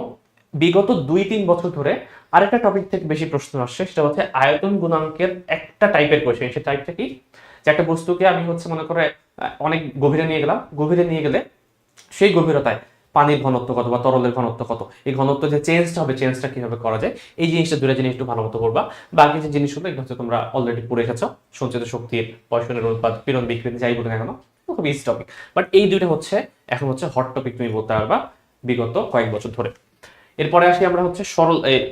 বিগত 2-3 বছর ধরে আরেকটা টপিক থেকে বেশি প্রশ্ন আসছে, সেটা হচ্ছে আয়তন গুণাঙ্কের একটা টাইপের কোয়েশ্চেন। সেই টাইপটা কি, যে একটা বস্তুকে আমি হচ্ছে মনে করে অনেক গভীরে নিয়ে গেলে সেই গভীরতায় পানির ঘনত্ব কত বা তরলের ঘনত্ব কত, এই ঘনত্ব যে চেঞ্জটা হবে চেঞ্জটা কিভাবে করা যায়, এই জিনিসটা দুটো জিনিস একটু ভালো মতো করবা। বাকি যে জিনিসগুলো এগুলো হচ্ছে তোমরা অলরেডি পড়ে এসেছো, সঞ্চিত শক্তির, পয়সনের অনুপাত, পীড়ন বিকৃতি, যাই বলে না কেন, খুব ইজি টপিক। বাট এই দুইটা হচ্ছে এখন হচ্ছে হট টপিক তুমি বলতে পারবা বিগত কয়েক বছর ধরে। এরপরে আসি আমরা হচ্ছে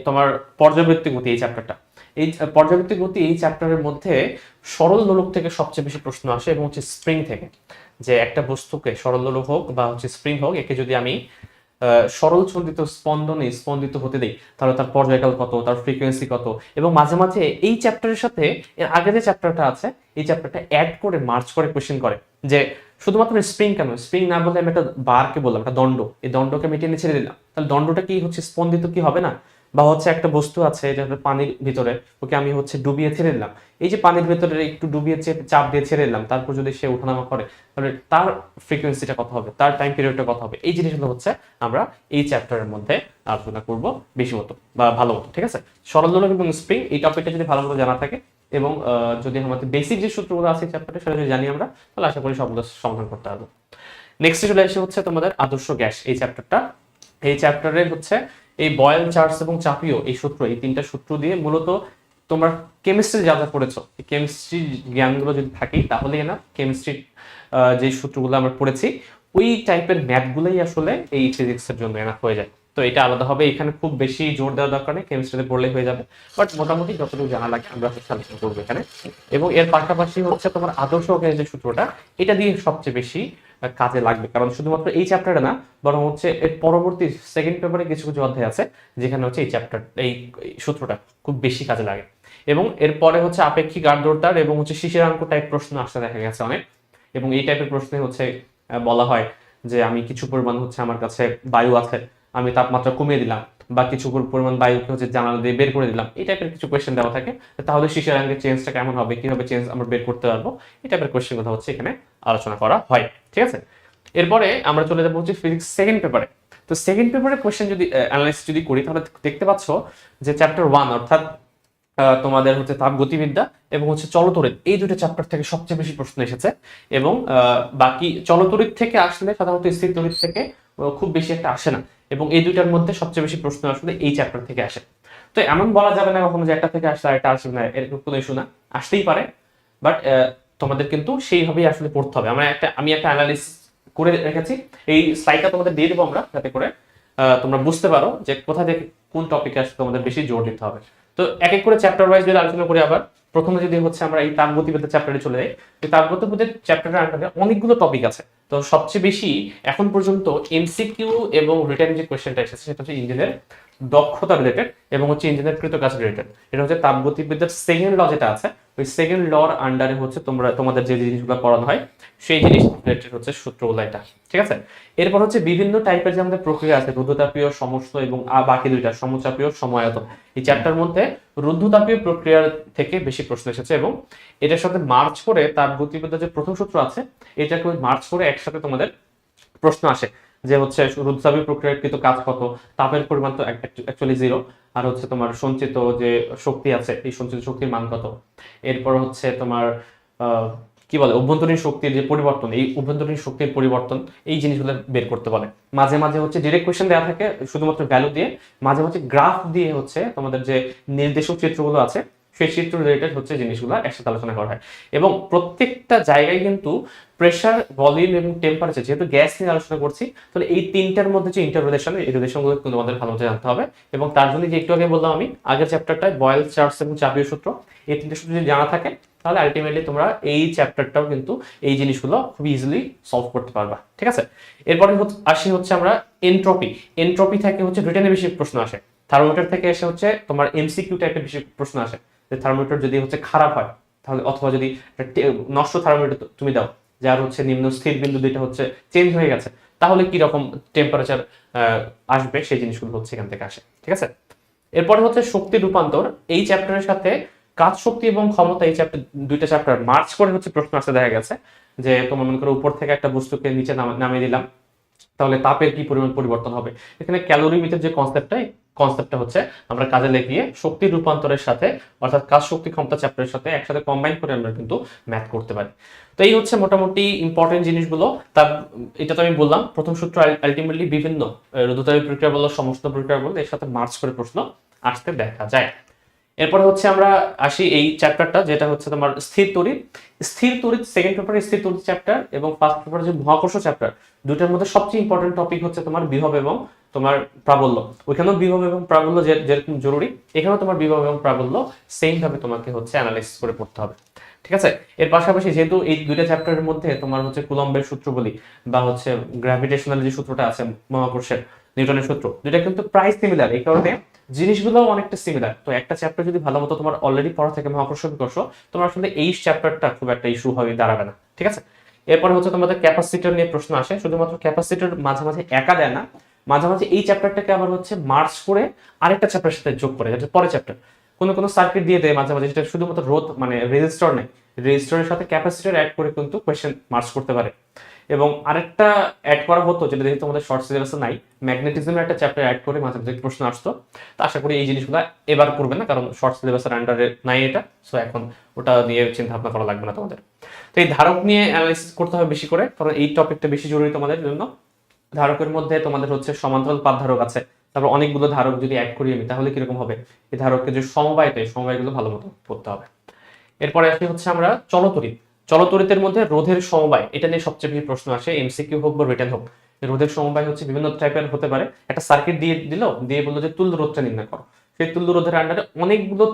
তোমার পর্যাবৃত্তি গতি। এই চ্যাপ্টারটা, এই পর্যাবৃত্তি গতি এই চ্যাপ্টারের মধ্যে সরল দোলক থেকে সবচেয়ে বেশি প্রশ্ন আসে, এবং হচ্ছে স্প্রিং থেকে। যে একটা বস্তুকে সরল হোক বা হচ্ছে স্প্রিং হোক, একে যদি আমি সরল চন্দিত স্পন্দনে স্পন্দিত হতে দেই, তাহলে তার পর্যায়কাল কত, তার ফ্রিকোয়েন্সি কত, এবং মাঝে মাঝে এই চ্যাপ্টারের সাথে এর আগে যে চ্যাপ্টারটা আছে এই চ্যাপ্টারটা অ্যাড করে মার্চ করে কোয়েশ্চেন করে যে শুধুমাত্র স্প্রিং কেন, স্প্রিং না বলে আমি একটা বারকে বললাম, একটা দণ্ড, এই দণ্ডকে আমি টেনে ছেড়ে দিলাম, তাহলে দণ্ডটা কি হচ্ছে স্পন্দিত কি হবে না? বা হচ্ছে একটা বস্তু আছে যেটা পানির ভিতরে, ওকে আমি হচ্ছে ডুবিয়ে ছেড়ে দিলাম, এই যে পানির ভিতরে একটু ডুবিয়ে চাপ দিয়ে ছেড়ে দিলাম, তারপর যদি সে ওঠানামা করে তাহলে তার ফ্রিকোয়েন্সিটা কত হবে, তার টাইম পিরিয়ডটা কত হবে, এই জিনিসগুলো হচ্ছে আমরা এই চ্যাপ্টারের মধ্যে আলোচনা করব বেশি মতো বা ভালো মতো। ঠিক আছে, সরল দোলক এবং স্প্রিং এই টপিকটা যদি ভালো মতো জানা থাকে এবং যদি আমাদের বেসিক যে সূত্রগুলো আছে চ্যাপ্টারে সেটা যদি জানি আমরা, তাহলে আশা করি সবগুলো সমাধান করতে পারবো। নেক্সট চলে আসে হচ্ছে তোমাদের আদর্শ গ্যাস এই চ্যাপ্টারটা। এই চ্যাপ্টারে হচ্ছে এই বয়েল, চার্লস এবং চাপিও এই সূত্র, এই তিনটা সূত্র দিয়ে মূলত তোমরা কেমিস্ট্রি যা যা পড়েছো, এই কেমিস্ট্রি জ্ঞানগুলো যদি থাকে তাহলেই না কেমিস্ট্রির যে সূত্রগুলো আমরা পড়েছি ওই টাইপের ম্যাথগুলোই আসলে এই ফিজিক্সের জন্য এনাফ হয়ে যায়। তো এটা আলাদা হবে, এখানে খুব বেশি জোর দেওয়ার দরকার নেই, কেমিস্ট্রিতে পড়লেই হয়ে যাবে, বাট মোটামুটি যতটুকু জানা লাগে আমরা আলোচনা করবো এখানে। এবং এর পাশাপাশি হচ্ছে তোমার আদর্শ গ্যাসের যে সূত্রটা, এটা দিয়ে সবচেয়ে বেশি কাজে লাগবে, কারণ শুধুমাত্র এই চ্যাপ্টারে না, বরং হচ্ছে এর পরবর্তী সেকেন্ড পেপারে কিছু কিছু অধ্যায় আছে যেখানে হচ্ছে এই চ্যাপ্টার এই সূত্রটা খুব বেশি কাজে লাগে। এবং এরপরে হচ্ছে আপেক্ষিক আর্দ্রতার এবং হচ্ছে শিশিরাঙ্ক টাইপ প্রশ্ন আসতে দেখা গেছে অনেক, এবং এই টাইপের প্রশ্নে হচ্ছে বলা হয় যে আমি কিছু পরিমাণ হচ্ছে আমার কাছে বায়ু আছে, আমি তাপমাত্রা কমিয়ে দিলাম, বা কিছু পরিমাণ বায়ুকে হচ্ছে জানালা দিয়ে বের করে দিলাম, এই টাইপের কিছু কোয়েশ্চেন দেওয়া থাকে, তাহলে শিশিরাঙ্কের চেঞ্জটা কেমন হবে, কিভাবে চেঞ্জ আমরা বের করতে পারবো, এই টাইপের কোয়েশ্চেন কথা হচ্ছে এখানে আলোচনা করা হয়। ঠিক আছে, এরপরে আমরা চলে যাবো হচ্ছে ফিজিক্স সেকেন্ড পেপারে। তো সেকেন্ড পেপারের কোয়েশ্চেন যদি অ্যানালাইসিস যদি করি, তাহলে দেখতে পাচ্ছ যে চ্যাপ্টার 1 অর্থাৎ তোমাদের হচ্ছে তাপগতিবিদ্যা এবং হচ্ছে চলতরিৎ, এই দুটো চ্যাপ্টার থেকে সবচেয়ে বেশি প্রশ্ন এসেছে, এবং বাকি চলতরিৎ থেকে আসলে সাধারণত স্থির তড়িৎ থেকে খুব বেশি একটা আসে না, এবং এই দুইটার মধ্যে সবচেয়ে বেশি প্রশ্ন আসলে এই চ্যাপ্টার থেকে আসে। তো এমন বলা যাবে না কখনো যে একটা থেকে আসলে একটা আসবে না, এরকম কোনো ইস্যু না, আসতেই পারে, বাট তোমাদের কিন্তু সেইভাবেই আসলে পড়তে হবে। আমি একটা অ্যানালিসিস করে রেখেছি, এই স্লাইডটা তোমাদের দিয়ে দেবো আমরা, যাতে করে তোমরা বুঝতে পারো যে কোথা থেকে কোন টপিকে আসলে তোমাদের বেশি জোর দিতে হবে। তো এক এক করে চ্যাপ্টার ওয়াইজ যদি আলোচনা করি, আবার প্রথমে যদি হচ্ছে আমরা এই তাপগতিবিদ্যা চ্যাপ্টারে চলে যাই, এই তাপগতিবিদ্যার চ্যাপ্টারের আন্ডারে অনেকগুলো টপিক আছে। তো সবচেয়ে বেশি এখন পর্যন্ত এমসিকিউ এবং রিটেন যে কোয়েশ্চেনটা এসেছে সেটা হচ্ছে ইঞ্জিনের দক্ষতা রিলেটেড এবং হচ্ছে ইঞ্জিনের কৃতকাজ রিলেটেড। এটা হচ্ছে তাপগতিবিদ্যার সেকেন্ড ল যেটা আছে, ওই সেকেন্ড লর আন্ডারে হচ্ছে তোমাদের যে জিনিসগুলো পড়ানো হয় সেই জিনিস রিলেটেড হচ্ছে সূত্রগুলো এটা। ঠিক আছে, এরপর হচ্ছে বিভিন্ন টাইপের যে আমাদের প্রক্রিয়া আছে, রুদ্ধতাপীয়, সমস্ত এবং বাকি দুইটা সমচাপীয়, সময়ত। এই চ্যাপ্টার মধ্যে রুদ্ধতাপীয় প্রক্রিয়ার থেকে বেশি প্রশ্ন এসেছে, এবং এটার সাথে মার্চ করে তাপগতিবিদ্যার যে প্রথম সূত্র আছে এটাকে মার্চ করে একসাথে তোমাদের প্রশ্ন আসে যে হচ্ছে রুদ্ধতাপীয় প্রক্রিয়ার কিন্তু কাজ কত, তাপের পরিমাণ তো অ্যাকচুয়ালি 0, আর হচ্ছে তোমার সঞ্চিত যে শক্তি আছে এই সঞ্চিত শক্তির মান কত, এরপর হচ্ছে তোমার কি বলে অভ্যন্তরীণ শক্তির যে পরিবর্তন, এই অভ্যন্তরীণ শক্তির পরিবর্তন, এই জিনিসগুলো বের করতে বলে। মাঝে মাঝে হচ্ছে ডিরেক্ট কোয়েশ্চেন দেওয়া থাকে শুধুমাত্র ভ্যালু দিয়ে, মাঝে মাঝে গ্রাফ দিয়ে হচ্ছে তোমাদের যে নির্দেশক চিত্রগুলো আছে সেই চিত্র রিলেটেড হচ্ছে জিনিসগুলো একসাথে আলোচনা করা হয়। এবং প্রত্যেকটা জায়গায় কিন্তু প্রেশার, ভলিউম এবং টেম্পারেচার, যেহেতু গ্যাস নিয়ে আলোচনা করছি, তাহলে এই তিনটার মধ্যে যে ইন্টার রিলেশন, এই রিলেশনগুলো কিন্তু আমাদের ভালো মতো জানতে হবে। এবং তার জন্য যে একটু আগে বললাম আমি আগের চ্যাপ্টারটায় বয়েল, চার্লস এবং চাপীয় সূত্র, এই তিনটা সূত্র যদি জানা থাকে তাহলে আলটিমেটলি তোমরা এই চ্যাপ্টারটাও কিন্তু এই জিনিসগুলো খুব ইজিলি সলভ করতে পারবা। ঠিক আছে, এরপরে আসি হচ্ছে আমরা এনট্রপি। এনট্রপি থেকে হচ্ছে রিটেনে বেশি প্রশ্ন আসে, থার্মোমিটার থেকে এসে হচ্ছে তোমার এমসিকিউ টাইপের বেশি প্রশ্ন আসে, যে থার্মোমিটার যদি হচ্ছে খারাপ হয় তাহলে, অথবা যদি নষ্ট থার্মোমিটার তুমি দাও যার হচ্ছে নিম্ন স্থির বিন্দু দুইটা হচ্ছে চেঞ্জ হয়ে গেছে, তাহলে কি রকম টেম্পারেচার আসবে, সেই জিনিসগুলো হচ্ছে এখান থেকে আসে। ঠিক আছে, এরপরে হচ্ছে শক্তি রূপান্তর, এই চ্যাপ্টারের সাথে কাজ, শক্তি এবং ক্ষমতা, এই চ্যাপ্টার দুইটা চ্যাপ্টার মার্চ করে হচ্ছে প্রশ্ন আসতে দেখা গেছে, যে তোমার মনে করো উপর থেকে একটা বস্তুকে নিচে নামিয়ে দিলাম, তাহলে তাপের কি পরিমাণ পরিবর্তন হবে। এখানে ক্যালোরিমিটার যে কনসেপ্টটা হচ্ছে আমরা কাজে লাগিয়ে শক্তি রূপান্তরের সাথে, অর্থাৎ কাজ, শক্তি, ক্ষমতা চ্যাপ্টারের সাথে একসাথে কম্বাইন করে আমরা কিন্তু ম্যাথ করতে পারি। তো এই হচ্ছে মোটামুটি ইম্পর্টেন্ট জিনিসগুলো। এটা তো আমি বললাম প্রথম সূত্র আলটিমেটলি বিভিন্ন রুদ্ধতাপীয় প্রক্রিয়া বলো, সমস্ত প্রক্রিয়া বলো, এর সাথে মার্চ করে প্রশ্ন আসতে দেখা যায়। এরপরে হচ্ছে আমরা আসি এই চ্যাপ্টারটা যেটা হচ্ছে তোমার স্থির তড়িৎ। স্থির তড়িৎ সেকেন্ড পেপারে স্থির তড়িৎ চ্যাপ্টার এবং ফার্স্ট পেপারে যে মহাকর্ষ চ্যাপ্টার, দুইটার মধ্যে সবচেয়ে ইম্পর্টেন্ট টপিক হচ্ছে তোমার বিভব এবং তোমার প্রাবল্য। ওইখানেও বিভব এবং প্রাবল্য যেরকম জরুরি, এখানেও তোমার বিভব এবং প্রাবল্য সেম ভাবে তোমাকে হচ্ছে অ্যানালাইসিস করে পড়তে হবে। ঠিক আছে। এর পাশাপাশি যেহেতু এই দুইটা চ্যাপ্টারের মধ্যে তোমার হচ্ছে কুলম্বের সূত্র বলি বা হচ্ছে গ্র্যাভিটেশনাল যে সূত্রটা আছে মহাকর্ষের, নিউটনের সূত্র, দুইটা কিন্তু প্রায় সিমিলার, এই কারণে জিনিসগুলো অনেকটা সিমিলার। তো একটা চ্যাপ্টার যদি ভালো মতো তোমার অলরেডি পড়া থাকে মহাকর্ষ বিকর্ষ, তোমার আসলে এই চ্যাপ্টারটা খুব একটা ইস্যু হয়ে দাঁড়াবে না, ঠিক আছে। এরপরে হচ্ছে তোমাদের ক্যাপাসিটর নিয়ে প্রশ্ন আসে, শুধুমাত্র ক্যাপাসিটর মাঝে মাঝে একা দেয় না, মাঝে মাঝে এই চ্যাপ্টারটাকে আবার হচ্ছে মার্চ করে আরেকটা চ্যাপ্টারের সাথে যোগ করে, যেটা পরের চ্যাপ্টার। কোনো কোনো সার্কিট দিয়ে দেয় মাঝে মাঝে, সেটা শুধুমাত্র রোধ মানে রেজিস্টর নেই, রেজিস্টরের সাথে ক্যাপাসিটর অ্যাড করে কিন্তু কোয়েশ্চেন মার্চ করতে পারে। এবং আরেকটা অ্যাড করা হতো, যেটা যেহেতু আমাদের শর্ট সিলেবাসে নাই, ম্যাগনেটিজমের একটা চ্যাপ্টার অ্যাড করে মাঝে মাঝে প্রশ্ন আসতো। তো আশা করি এই জিনিসগুলো এবার করবে না, কারণ শর্ট সিলেবাসের আন্ডারে নাই এটা, সো এখন ওটা নিয়ে চিন্তা ভাবনা করা লাগবে না তোমাদের। তো এই ধারক নিয়ে অ্যানালাইসিস করতে হবে বেশি করে, কারণ এই টপিকটা বেশি জরুরি তোমাদের জন্য। ধারকের মধ্যে তোমাদের হচ্ছে সমান্তরাল পাত ধারক আছে, তারপর অনেকগুলো ধারক যদি অ্যাড করি আমি, তাহলে কিরকম হবে, এই ধারকের যে সমবায়টা, এই সমবায়গুলো ভালো মতো করতে হবে। এরপরে আসি হচ্ছে আমরা চলতরিৎ। চলতরিতের মধ্যে রোধের সমবায়, এটা নিয়ে সবচেয়ে বেশি প্রশ্ন আসে, এমসিকিউ হোক বা রিটেন হোক। রোধের সমবায় হচ্ছে বিভিন্ন টাইপের হতে পারে। একটা সার্কিট দিয়ে দিল, দিয়ে বললো যে তুল্য রোধটা নির্ণয় করো, সেই তুল্য রোধের আন্ডারে অনেকগুলো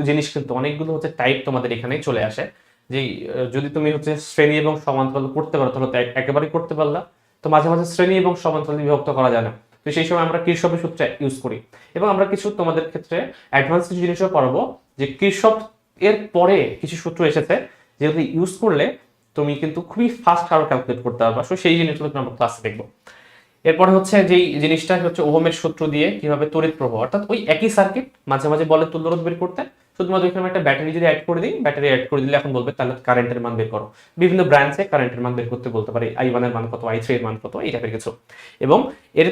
জিনিস, কিন্তু অনেকগুলো হচ্ছে টাইপ তোমাদের এখানে চলে আসে। যে যদি তুমি হচ্ছে শ্রেণী এবং সমান্তরাল করতে পারো, তাহলে তো একেবারেই করতে পারলা। তো মাঝে মাঝে শ্রেণী এবং সমান্তরাল বিভক্ত করা যায় না, তো সেই সময় আমরা কিরশফের সূত্র ইউজ করি। এবং আমরা কিছু তোমাদের ক্ষেত্রে অ্যাডভান্স কিছু জিনিসও পড়াবো, যে কিরশফ এর পরে কিছু সূত্র এসেছে যেগুলো ইউজ করলে তুমি কিন্তু খুবই ফাস্ট আরো ক্যালকুলেট করতে পারবা। সো সেই জিনিসগুলো আমরা ক্লাসে দেখবো। এরপরে হচ্ছে যেই জিনিসটা হচ্ছে ওহমের সূত্র দিয়ে কিভাবে তড়িৎ প্রবাহ, অর্থাৎ ওই একই সার্কিট মাঝে মাঝে বলে তুল্যরোধ বের করতে, শুধুমাত্র এখানে একটা ব্যাটারি যদি অ্যাড করে দিই, ব্যাটারি অ্যাড করে দিলে এখন বলবে তাহলে কারেন্টের মান বের করো। বিভিন্ন ব্রাঞ্চে কারেন্টের মান বের করতে বলতে পারে, I1 এর মান কত, I3 এর মান কত, এই টাইপের কিছু। এবং এর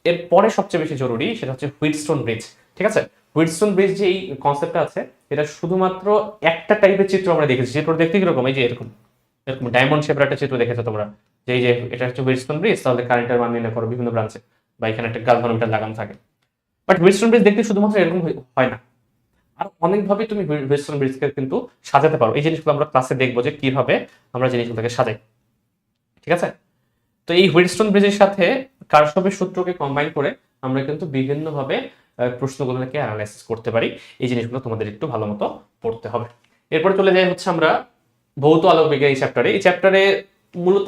এর পরে সবচেয়ে বেশি জরুরি সেটা হচ্ছে হুইটস্টোন ব্রিজ, ঠিক আছে। হুইটস্টোন ব্রিজ যে এই কনসেপ্টটা আছে, এটা শুধুমাত্র একটা টাইপের চিত্র আমরা দেখেছি। চিত্রটা দেখতে কিরকম, এই যে এরকম এরকম ডায়মন্ড শেপের একটা চিত্র দেখেছো তোমরা, যে এই যে এটা হচ্ছে হুইটস্টোন ব্রিজ, তাহলে কারেন্টের মান নির্ণয় করো বিভিন্ন ব্রাঞ্চে, বা এখানে একটা গালভানোমিটার লাগানো থাকে। বাট হুইটস্টোন ব্রিজ দেখতে শুধুমাত্র এরকম হয় না, আর অনেকভাবে তুমি হুইটস্টোন ব্রিজকে কিন্তু সাজাতে পারো। এই জিনিসগুলো আমরা ক্লাসে দেখবো যে কিভাবে আমরা জিনিসগুলোকে সাজাই, ঠিক আছে। তো এই হুইটস্টোন ব্রিজের সাথে কারশফের সূত্রকে কম্বাইন করে আমরা কিন্তু বিভিন্নভাবে প্রশ্নগুলোকে অ্যানালাইসিস করতে পারি। এই জিনিসগুলো তোমাদের একটু ভালো মতো পড়তে হবে। এরপরে চলে যাই হচ্ছে আমরা ভৌত আলোক বিজ্ঞান এই চ্যাপ্টারে। এই চ্যাপ্টারে মূলত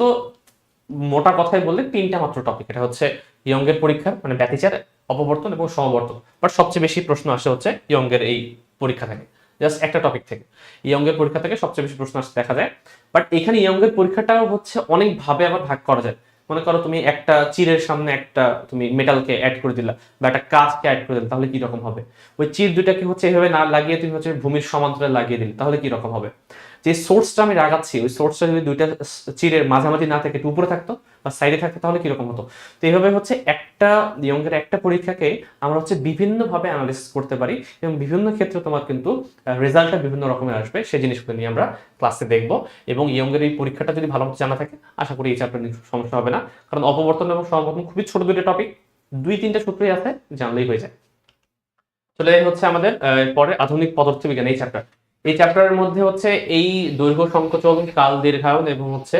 মোটা কথায় বললে তিনটা মাত্র টপিক। এটা হচ্ছে ইয়ংয়ের পরীক্ষা, মানে ব্যতিচার, অপবর্তন এবং সমবর্তন। বাট সবচেয়ে বেশি প্রশ্ন আসে হচ্ছে ইয়ংয়ের এই পরীক্ষা থেকে, জাস্ট একটা টপিক থেকে। ইয়ংয়ের পরীক্ষা থেকে সবচেয়ে বেশি প্রশ্ন আসতে দেখা যায়। বাট এখানে ইয়ংয়ের পরীক্ষাটাও হচ্ছে অনেকভাবে আবার ভাগ করা যায়। মনে করো তুমি একটা চিরের সামনে একটা তুমি মেটালকে অ্যাড করে দিলা, বা একটা কাঁচকে অ্যাড করে দিলে, তাহলে কি রকম হবে। ওই চির দুটাকে হচ্ছে এভাবে না লাগিয়ে তুমি হচ্ছে ভূমির সমান্তরালে লাগিয়ে দিলে, তাহলে কি রকম হবে। যে সোর্সটা আমি লাগাচ্ছি, ওই সোর্সটা যদি দুইটা চিরের মাঝামাঝি না থেকে একটু উপরে থাকতো বা সাইডে থাকতো, তাহলে কিরকম হতো। তো এইভাবে হচ্ছে একটা ইয়ংয়ের একটা পরীক্ষাকে আমরা হচ্ছে বিভিন্নভাবে অ্যানালিসিস করতে পারি, এবং বিভিন্ন ক্ষেত্রে তোমার কিন্তু রেজাল্টটা বিভিন্ন রকমের আসবে। সেই জিনিসগুলো নিয়ে আমরা ক্লাসে দেখবো। এবং ইয়ংয়ের এই পরীক্ষাটা যদি ভালো মতো জানা থাকে, আশা করি এই চ্যাপ্টার নিয়ে সমস্যা হবে না, কারণ অপবর্তন এবং সমবর্তন খুবই ছোট দুটো টপিক, দুই তিনটা সূত্রই আছে, জানলেই হয়ে যায়। চলে যাই হচ্ছে আমাদের পরে আধুনিক পদার্থবিজ্ঞান এই চ্যাপ্টার। এই চ্যাপ্টারের মধ্যে হচ্ছে এই দৈর্ঘ্য সংকোচন, কাল দীর্ঘায়ন এবং হচ্ছে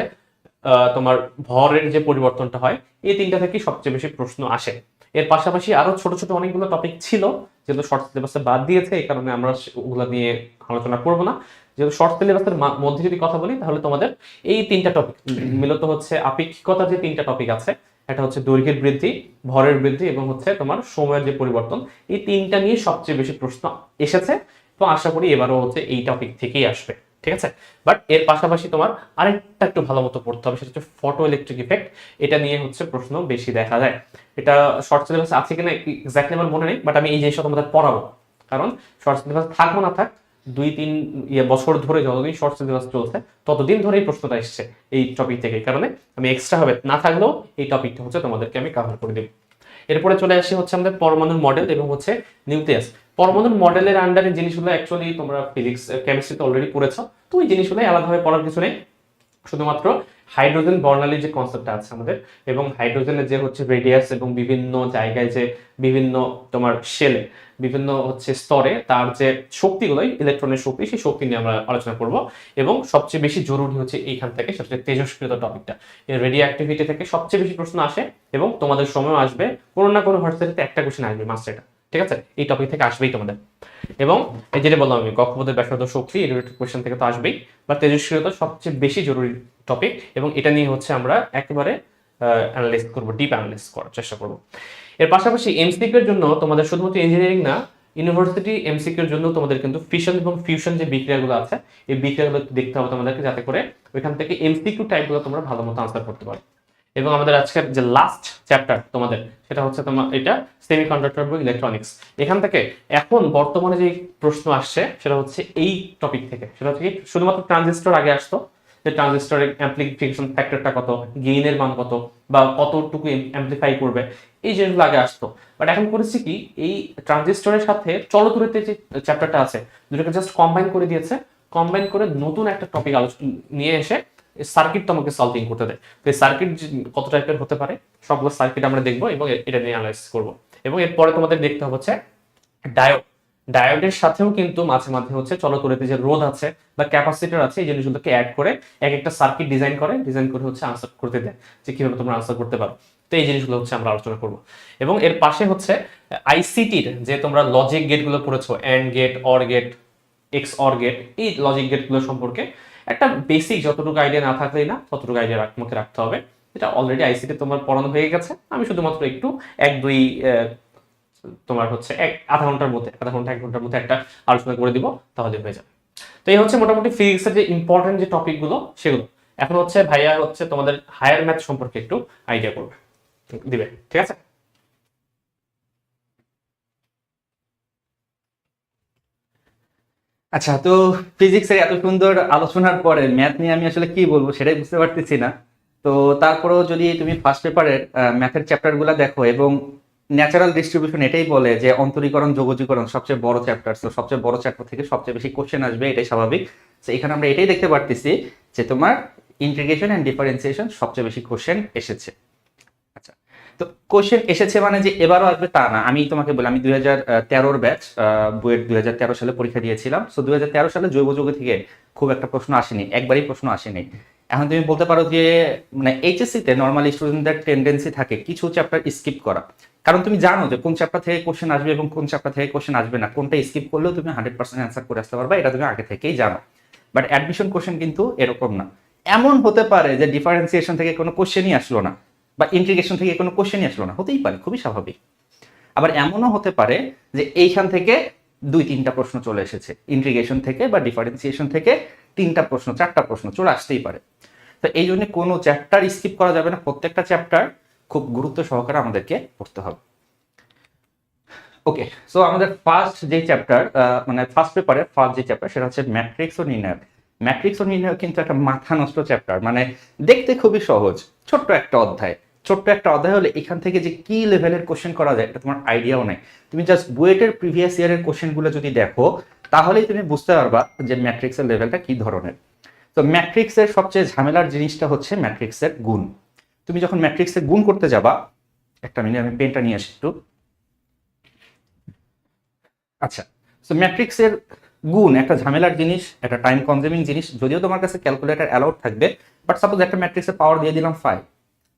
তোমার ভরের যে পরিবর্তনটা হয়, এই তিনটা থেকে সবচেয়ে বেশি প্রশ্ন আসে। এর পাশাপাশি আরো ছোট ছোট অনেকগুলো টপিক ছিল, যেহেতু শর্ট সিলেবাসে বাদ দিয়েছে, এই কারণে আমরা ওগুলো নিয়ে আলোচনা করবো না। যেহেতু শর্ট সিলেবাসের মধ্যে যদি কথা বলি, তাহলে তোমাদের এই তিনটা টপিক মূলত হচ্ছে আপেক্ষিকতা, যে তিনটা টপিক আছে, একটা হচ্ছে দৈর্ঘ্যের বৃদ্ধি, ভরের বৃদ্ধি এবং হচ্ছে তোমার সময়ের যে পরিবর্তন, এই তিনটা নিয়ে সবচেয়ে বেশি প্রশ্ন এসেছে। তো আশা করি এবারও হচ্ছে এই টপিক থেকেই আসবে, ঠিক আছে। বাট এর পাশাপাশি তোমার আরেকটা একটু ভালো মতো পড়তে হবে, সেটা হচ্ছে ফটো ইলেকট্রিক ইফেক্ট। এটা নিয়ে হচ্ছে প্রশ্ন বেশি দেখা যায়। এটা শর্ট সিলেবাস আছে কিনা এক্স্যাক্টলি আমার মনে নেই, বাট আমি এই জিনিসটা তোমাদের পড়াবো, কারণ শর্ট সিলেবাস থাকবো না থাক, 2-3 বছর ধরে যতদিন শর্ট সিলেবাস চলছে, ততদিন ধরে এই প্রশ্নটা এসছে এই টপিক থেকে। এই কারণে আমি এক্সট্রা হবে না থাকলেও এই টপিকটা হচ্ছে তোমাদেরকে আমি কভার করে দেব। এরপরে চলে আসি হচ্ছে আমাদের পরমাণুর মডেল এবং হচ্ছে নিউক্লিয়াস। পরমাণুর মডেলের আন্ডারে জিনিসগুলো অ্যাকচুয়ালি তোমরা ফিজিক্স কেমিস্ট্রিতে অলরেডি পড়েছো, তো ওই জিনিসগুলো আলাদাভাবে পড়ার কিছু নেই। শুধুমাত্র হাইড্রোজেন বর্ণালী যে কনসেপ্টটা আছে আমাদের, এবং হাইড্রোজেনের যে হচ্ছে রেডিয়াস, এবং বিভিন্ন জায়গায় যে বিভিন্ন তোমার শেলে বিভিন্ন হচ্ছে স্তরে তার যে শক্তিগুলোই ইলেকট্রনের শক্তি, সেই শক্তি নিয়ে আমরা আলোচনা করব। এবং সবচেয়ে বেশি জরুরি হচ্ছে এইখান থেকে, সেটা হচ্ছে তেজস্ক্রিয়তা টপিকটা। এই রেডিও অ্যাক্টিভিটি থেকে সবচেয়ে বেশি প্রশ্ন আসে, এবং তোমাদের সময় আসবে কোনো না কোনো ভার্সিটিতে একটা কোশ্চেন আসবে মাস্ট, এটা ঠিক আছে, এই টপিক থেকে আসবেই তোমাদের। এবং এই যেটা বললাম আমি, কক্ষপথের ব্যাসার্ধ শক্তি রিলেটেড কোয়েশ্চেন থেকে তো আসবেই, বা তেজস্ক্রিয়তা সবচেয়ে বেশি জরুরি টপিক, এবং এটা নিয়ে হচ্ছে আমরা একেবারে অ্যানালাইজ করবো, ডিপ অ্যানালাইজ করার চেষ্টা করবো। এর পাশাপাশি এমসিকিউ এর জন্য তোমাদের শুধুমাত্র ইঞ্জিনিয়ারিং না, ইউনিভার্সিটি এমসিকিউ এর জন্য তোমাদের কিন্তু ফিশন এবং ফিউশন যে বিক্রিয়াগুলো আছে, এই বিক্রিয়াগুলো দেখতে হবে তোমাদেরকে, যাতে করে ওইখান থেকে এমসিকিউ টাইপগুলো তোমরা ভালো মতো আনসার করতে পারো। এবং আমাদের আজকের যে লাস্ট চ্যাপ্টার তোমাদের, সেটা হচ্ছে তোমার এটা সেমিকন্ডাক্টর এবং ইলেকট্রনিক্স। এখান থেকে এখন বর্তমানে যে প্রশ্ন আসছে সেটা হচ্ছে এই টপিক থেকে, সেটা হচ্ছে কি শুধুমাত্র ট্রানজিস্টর আগে আসতো, যে ট্রানজিস্টরের অ্যাম্প্লিফিকেশন ফ্যাক্টরটা কত, গেইনের মান কত, বা কতটুকু অ্যাম্প্লিফাই করবে, এই জিনিসগুলো আগে আসতো। বাট এখন করেছে কি, এই ট্রানজিস্টরের সাথে চলতরিতে যে চ্যাপ্টারটা আছে, দুটোকে জাস্ট কম্বাইন করে দিয়েছে, কম্বাইন করে নতুন একটা টপিক আলোচনা নিয়ে এসে সার্কিট তোমাকে সলভিং করতে দেয়। তো এই সার্কিট কত টাইপের হতে পারে, সবগুলো সার্কিট আমরা দেখবো এবং এটা নিয়ে অ্যানালাইসিস করবো। এবং এরপরে তোমাদের দেখতে হবে হচ্ছে ডায়োড। ডায়োডের সাথেও কিন্তু মাঝে মাঝে হচ্ছে চলতরিতে যে রোধ আছে বা ক্যাপাসিটর আছে, এই জিনিসগুলোকে অ্যাড করে এক একটা সার্কিট ডিজাইন করে হচ্ছে আনসার করতে দেয়, যে কিভাবে তোমরা আনসার করতে পারো। তো এই জিনিসগুলো হচ্ছে আমরা আলোচনা করবো। এবং এর পাশে হচ্ছে আইসিটির যে তোমরা লজিক গেটগুলো পড়েছো, and gate, or gate, x or gate, এই লজিক গেটগুলো সম্পর্কে একটা বেসিক যতটুকু আইডিয়া না থাকলেই না, ততটুকু আইডিয়া মুখে রাখতে হবে। এটা অলরেডি আইসিটি তোমার পড়ানো হয়ে গেছে, আমি শুধুমাত্র একটু এক দুই তোমার হচ্ছে আধা ঘন্টার মধ্যে, এক ঘন্টার মধ্যে একটা আলোচনা করে দিব, তাহলে হয়ে যাবে। তো এই হচ্ছে মোটামুটি ফিজিক্সের যে ইম্পর্টেন্ট যে টপিকগুলো সেগুলো। এখন হচ্ছে ভাইয়া হচ্ছে তোমাদের হায়ার ম্যাথ সম্পর্কে একটু আইডিয়া করবে, দিবে, ঠিক আছে? আচ্ছা, তো ফিজিক্সের এত সুন্দর আলোচনার পরে ম্যাথ নিয়ে আমি আসলে কি বলবো সেটাই বুঝতে পারতেছি না। তো তারপরেও যদি তুমি ফার্স্ট পেপারের ম্যাথের চ্যাপ্টারগুলো দেখো, এবং ন্যাচারাল ডিস্ট্রিবিউশন এটাই বলে যে অন্তরীকরণ যোগজীকরণ সবচেয়ে বড় চ্যাপ্টার, তো সবচেয়ে বড় চ্যাপ্টার থেকে সবচেয়ে বেশি কোশ্চেন আসবে, এটাই স্বাভাবিক। তো এখানে আমরা এটাই দেখতে পারতেছি যে তোমার ইন্টিগ্রেশন অ্যান্ড ডিফারেন্সিয়েশন সবচেয়ে বেশি কোশ্চেন এসেছে। আচ্ছা, তো কোশ্চেন এসেছে মানে যে এবারও আসবে তা না। আমি তোমাকে বলি, আমি 2013-র ব্যাচ, বুয়েট 2013 সালে পরীক্ষা দিয়েছিলাম। সো 2013 সালে জৈব যৌগ থেকে খুব একটা প্রশ্ন আসেনি, একবারই প্রশ্ন আসেনি। এখন তুমি বলতে পারো যে মানে এইচএসসি তে নর্মালি স্টুডেন্টদের টেন্ডেন্সি থাকে কিছু চ্যাপ্টার স্কিপ করা, কারণ তুমি জানো যে কোন চ্যাপ্টার থেকে কোশ্চেন আসবে এবং কোন চ্যাপ্টার থেকে কোশ্চেন আসবে না, কোনটা স্কিপ করলেও তুমি 100% অ্যান্সার করে আসতে পারবা, এটা তুমি আগে থেকেই জানো। বাট অ্যাডমিশন কোশ্চেন কিন্তু এরকম না। এমন হতে পারে যে ডিফারেন্সিয়েশন থেকে কোনো কোশ্চেনই আসলো না, বা ইন্টিগ্রেশন থেকে কোনো কোশ্চেনই আসলো না, হতেই পারে, খুবই স্বাভাবিক। আবার এমনও হতে পারে যে এইখান থেকে 2-3টা প্রশ্ন চলে এসেছে, ইন্টিগ্রেশন থেকে বা ডিফারেন্সিয়েশন থেকে 3টা প্রশ্ন 4টা প্রশ্ন চলে আসতেই পারে। তো এই জন্য কোনো চ্যাপ্টার স্কিপ করা যাবে না, প্রত্যেকটা চ্যাপ্টার খুব গুরুত্ব সহকারে আমাদেরকে পড়তে হবে। ওকে, সো আমাদের ফার্স্ট যে চ্যাপ্টার, মানে ফার্স্ট পেপারের ফার্স্ট যে চ্যাপ্টার, সেটা হচ্ছে ম্যাট্রিক্স ও নির্ণায়ক। ম্যাট্রিক্স ও নির্ণায়ক কিন্তু একটা মাথা নষ্ট চ্যাপ্টার, মানে দেখতে খুবই সহজ, ছোট্ট একটা অধ্যায়। ছোট্ট একটা অধ্যায় হলে এখান থেকে যে কি লেভেলের কোশ্চেন করা যায় এটা তোমার আইডিয়াও নেই। তুমি জাস্ট বুয়েটের প্রিভিয়াস ইয়ারের কোশ্চেনগুলো যদি দেখো, তাহলেই তুমি বুঝতে পারবা যে ম্যাট্রিক্সের লেভেলটা কি ধরনের। তো ম্যাট্রিক্সের সবচেয়ে ঝামেলার জিনিসটা হচ্ছে ম্যাট্রিক্সের গুণ। তুমি যখন ম্যাট্রিক্সের গুণ করতে যাবা, একটা মিনিট আমি পেনটা নিয়ে আসি একটু। আচ্ছা, সো ম্যাট্রিক্সের গুণ একটা ঝামেলার জিনিস, একটা টাইম কনজিউমিং জিনিস। যদিও তোমার কাছে ক্যালকুলেটর অ্যালাউড থাকবে, বাট সাপোজ একটা ম্যাট্রিক্সের পাওয়ার দিয়ে দিলাম 5,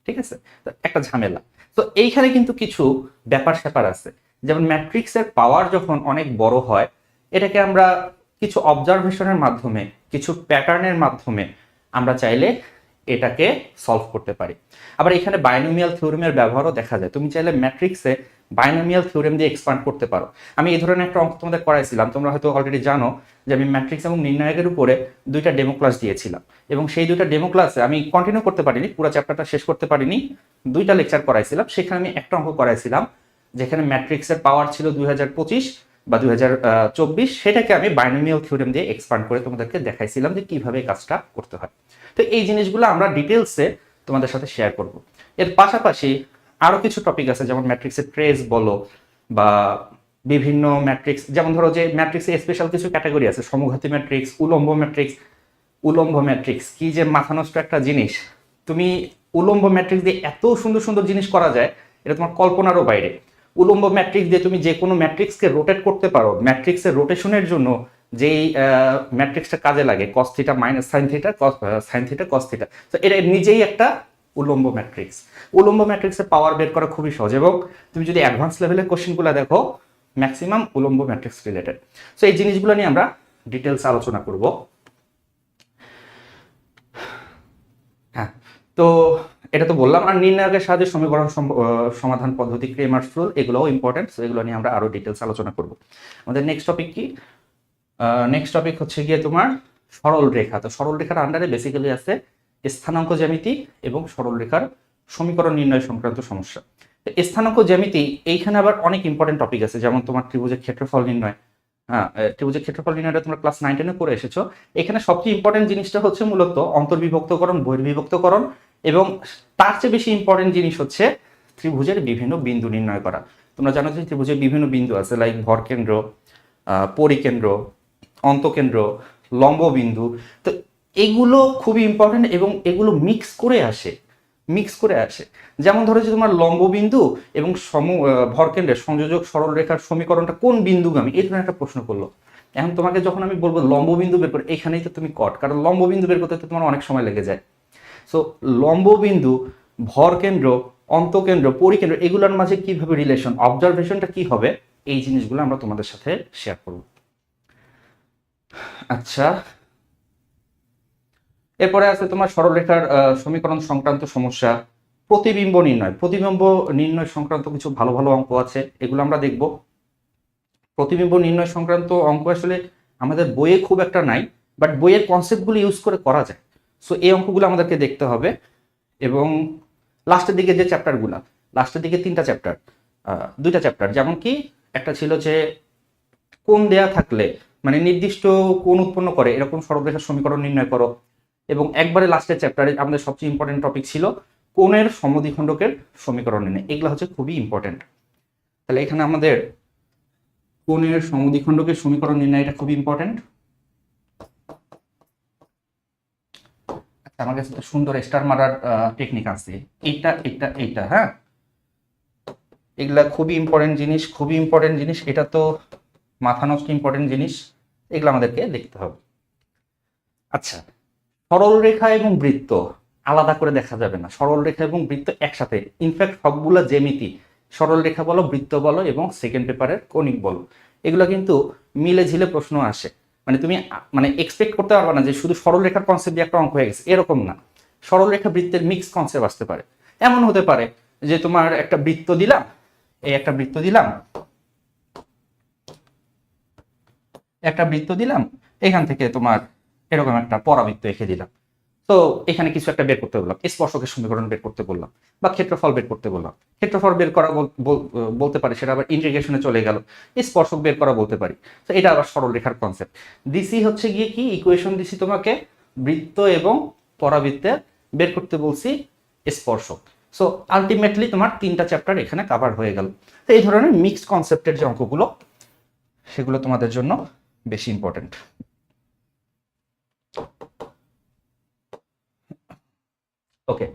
ঠিক আছে, তো একটা ঝামেলা। তো এইখানে কিন্তু কিছু ব্যাপার স্যাপার আছে, যেমন ম্যাট্রিক্সের পাওয়ার যখন অনেক বড় হয়, এটাকে আমরা কিছু অবজারভেশনের মাধ্যমে, কিছু প্যাটার্নের মাধ্যমে আমরা চাইলে এটাকে সলভ করতে পারি। আবার এখানে বাইনোমিয়াল থিওরেমের ব্যবহারও দেখা যায়। তুমি চাইলে ম্যাট্রিক্সে বাইনোমিয়াল থিওরেম দিয়ে এক্সপান্ড করতে পারো। আমি এই ধরনের একটা অঙ্ক তোমাদের করাইছিলাম, তোমরা হয়তো অলরেডি জানো যে আমি ম্যাট্রিক্স এবং নির্ণায়কের উপরে 2টা ডেমো ক্লাস দিয়েছিলাম, এবং সেই 2টা ডেমো ক্লাসে আমি কন্টিনিউ করতে পারিনি, পুরো চ্যাপ্টারটা শেষ করতে পারিনি, 2টা লেকচার করাইছিলাম। সেখানে আমি একটা অঙ্ক করাইছিলাম যেখানে ম্যাট্রিক্সের পাওয়ার ছিল 2025 বা 2024, সেটাকে আমি বাইনোমিয়াল থিওরেম দিয়ে এক্সপান্ড করে তোমাদেরকে দেখাইছিলাম যে কিভাবে কাজটা করতে হয়। তো এই জিনিসগুলো আমরা ডিটেলসে তোমাদের সাথে শেয়ার করব। এর পাশাপাশি আরো কিছু টপিক আছে, যেমন ম্যাট্রিক্সের ট্রেস বলো, বা বিভিন্ন ম্যাট্রিক্স, যেমন ধরো যে ম্যাট্রিক্সে স্পেশাল কিছু ক্যাটাগরি আছে, সমঘাতী ম্যাট্রিক্স, উলম্ব ম্যাট্রিক্স। উলম্ব ম্যাট্রিক্স কি যে মাথা নষ্ট একটা জিনিস! তুমি উলম্ব ম্যাট্রিক্স দিয়ে এত সুন্দর সুন্দর জিনিস করা যায়, এটা তোমার কল্পনারও বাইরে। উলম্ব ম্যাট্রিক্স দিয়ে তুমি যে কোনো ম্যাট্রিক্সকে রোটেট করতে পারো। ম্যাট্রিক্সের রোটেশনের জন্য যেই ম্যাট্রিক্সটা কাজে লাগে, cos theta minus sine theta, sine theta cos theta, তো এটা নিজেই একটা উলম্ব ম্যাট্রিক্স। উলম্ব ম্যাট্রিক্সের পাওয়ার বের করা খুবই সহজ, এবং তুমি যদি অ্যাডভান্স লেভেলের কোশ্চেনগুলো দেখো, ম্যাক্সিমাম উলম্ব ম্যাট্রিক্স রিলেটেড। সো এই জিনিসগুলো নিয়ে আমরা ডিটেলস আলোচনা করব। হ্যাঁ, তো এটা তো বললাম। আর নির্ণায়কের সাহায্যে সমীকরণ সমাধান পদ্ধতি, ক্রেমার্স রুল, এগুলোও ইম্পর্টেন্ট। সো এগুলো নিয়ে আমরা আরো ডিটেলস আলোচনা করব। আমাদের নেক্সট টপিক কি? নেক্সট টপিক হচ্ছে গিয়ে তোমার সরল রেখা। তো সরল রেখার আন্ডারে বেসিক্যালি আছে স্থানাঙ্ক জ্যামিতি এবং সরল রেখার সমীকরণ নির্ণয় সংক্রান্ত সমস্যা। তো স্থানাঙ্ক জ্যামিতি এইখানে আবার অনেক ইম্পর্টেন্ট টপিক আছে, যেমন তোমার ত্রিভুজের ক্ষেত্রফল নির্ণয়। হ্যাঁ, ত্রিভুজের ক্ষেত্রফল নির্ণয়টা তোমরা ক্লাস 9-10 করে এসেছো। এখানে সবচেয়ে ইম্পর্টেন্ট জিনিসটা হচ্ছে মূলত অন্তর্বিভক্তকরণ, বহির্বিভক্তকরণ, এবং তার চেয়ে বেশি ইম্পর্টেন্ট জিনিস হচ্ছে ত্রিভুজের বিভিন্ন বিন্দু নির্ণয় করা। তোমরা জানো যে ত্রিভুজের বিভিন্ন বিন্দু আছে, লাইক ভরকেন্দ্র, পরিকেন্দ্র, অন্তকেন্দ্র, লম্ব বিন্দু। তো এগুলো খুবই ইম্পর্টেন্ট এবং এগুলো মিক্স করে আসে। যেমন ধরো যে তোমার লম্ব বিন্দু এবং ভরকেন্দ্রের সংযোজক সরল রেখার সমীকরণটা কোন বিন্দুগামী, এই ধরনের একটা প্রশ্ন করলো। এখন তোমাকে যখন আমি বলবো লম্ব বিন্দু বের করে, এখানেই তো তুমি কট, কারণ লম্ব বিন্দু বের করতে তো তোমার অনেক সময় লেগে যায়। সো লম্ব বিন্দু, ভরকেন্দ্র, অন্তকেন্দ্র, পরিকেন্দ্র, এগুলোর মাঝে কিভাবে রিলেশন, অবজারভেশনটা কি হবে, এই জিনিসগুলো আমরা তোমাদের সাথে শেয়ার করব। আচ্ছা, এরপরে আছে তোমার সরলরেখার সমীকরণ সংক্রান্ত সমস্যা, প্রতিবিম্ব নির্ণয় সংক্রান্ত কিছু ভালো ভালো অঙ্ক আছে, এগুলো আমরা দেখব। প্রতিবিম্ব নির্ণয় সংক্রান্ত অঙ্ক আসলে আমাদের বইয়ে খুব একটা নাই, বাট বইয়ের কনসেপ্টগুলো ইউজ করে করা যায়। সো এই অঙ্কগুলো আমাদেরকে দেখতে হবে। এবং লাস্টের দিকে যে চ্যাপ্টারগুলো, লাস্টের দিকে 3টা চ্যাপ্টার, 2টা চ্যাপ্টার, যেমন কি একটা ছিল যে কোণ দেয়া থাকলে মানে নির্দিষ্ট কোণ উৎপন্ন করে এরকম সরলরেখার সমীকরণ নির্ণয় করো। এবং একবারে লাস্টের চ্যাপ্টারে আমাদের সবচেয়ে ইম্পর্টেন্ট টপিক ছিল কোণের সমদ্বিখণ্ডকের সমীকরণ নির্ণয়। এগুলো হচ্ছে খুবই ইম্পর্টেন্ট। তাহলে এখানে আমাদের কোণের সমদ্বিখণ্ডকের সমীকরণ নির্ণয়, এটা খুবই ইম্পর্টেন্ট। আচ্ছা, আমার কাছে একটা সুন্দর স্টার মারার টেকনিক আছে, এইটা হ্যাঁ, এগুলা খুবই ইম্পর্টেন্ট জিনিস, এটা তো মাথা নষ্ট ইম্পর্টেন্ট জিনিস, এগুলো আমাদেরকে দেখতে হবে। আচ্ছা, সরল রেখা এবং বৃত্ত আলাদা করে দেখা যাবে না, সরল রেখা এবং বৃত্ত একসাথে। ইনফ্যাক্ট সবগুলো জ্যামিতি, সরল রেখা বলো, বৃত্ত বলো এবং সেকেন্ড পেপারের কনিক বলো, এগুলো কিন্তু মিলে ঝিলে প্রশ্ন আসে। মানে তুমি এক্সপেক্ট করতে পারবে না যে শুধু সরল রেখার কনসেপ্ট দিয়ে একটা অঙ্ক হয়ে গেছে, এরকম না। সরল রেখা বৃত্তের মিক্স কনসেপ্ট আসতে পারে। এমন হতে পারে যে তোমার একটা বৃত্ত দিলাম, একটা বৃত্ত দিলাম, এখান থেকে তোমার এরকম একটা পরাবৃত্ত এঁকে দিলাম। তো এখানে কিছু একটা বের করতে বললাম, স্পর্শকের সমীকরণ বের করতে বললাম, বা ক্ষেত্রফল বের করতে বললাম। ক্ষেত্রফল বের করা বলতে পারি, সেটা আবার ইন্টিগ্রেশনে চলে গেল। স্পর্শক বের করা বলতে পারি। তো এটা আবার সরল রেখার কনসেপ্ট দিছি, হচ্ছে গিয়ে কি ইকুয়েশন দিছি তোমাকে, বৃত্ত এবং পরাবৃত্তের বের করতে বলছি স্পর্শক। সো আলটিমেটলি তোমার 3টা চ্যাপ্টার এখানে কভার হয়ে গেল। তো এই ধরনের মিক্সড কনসেপ্টের যে অঙ্কগুলো, সেগুলো তোমাদের জন্য বেশি ইম্পর্টেন্ট। ওকে,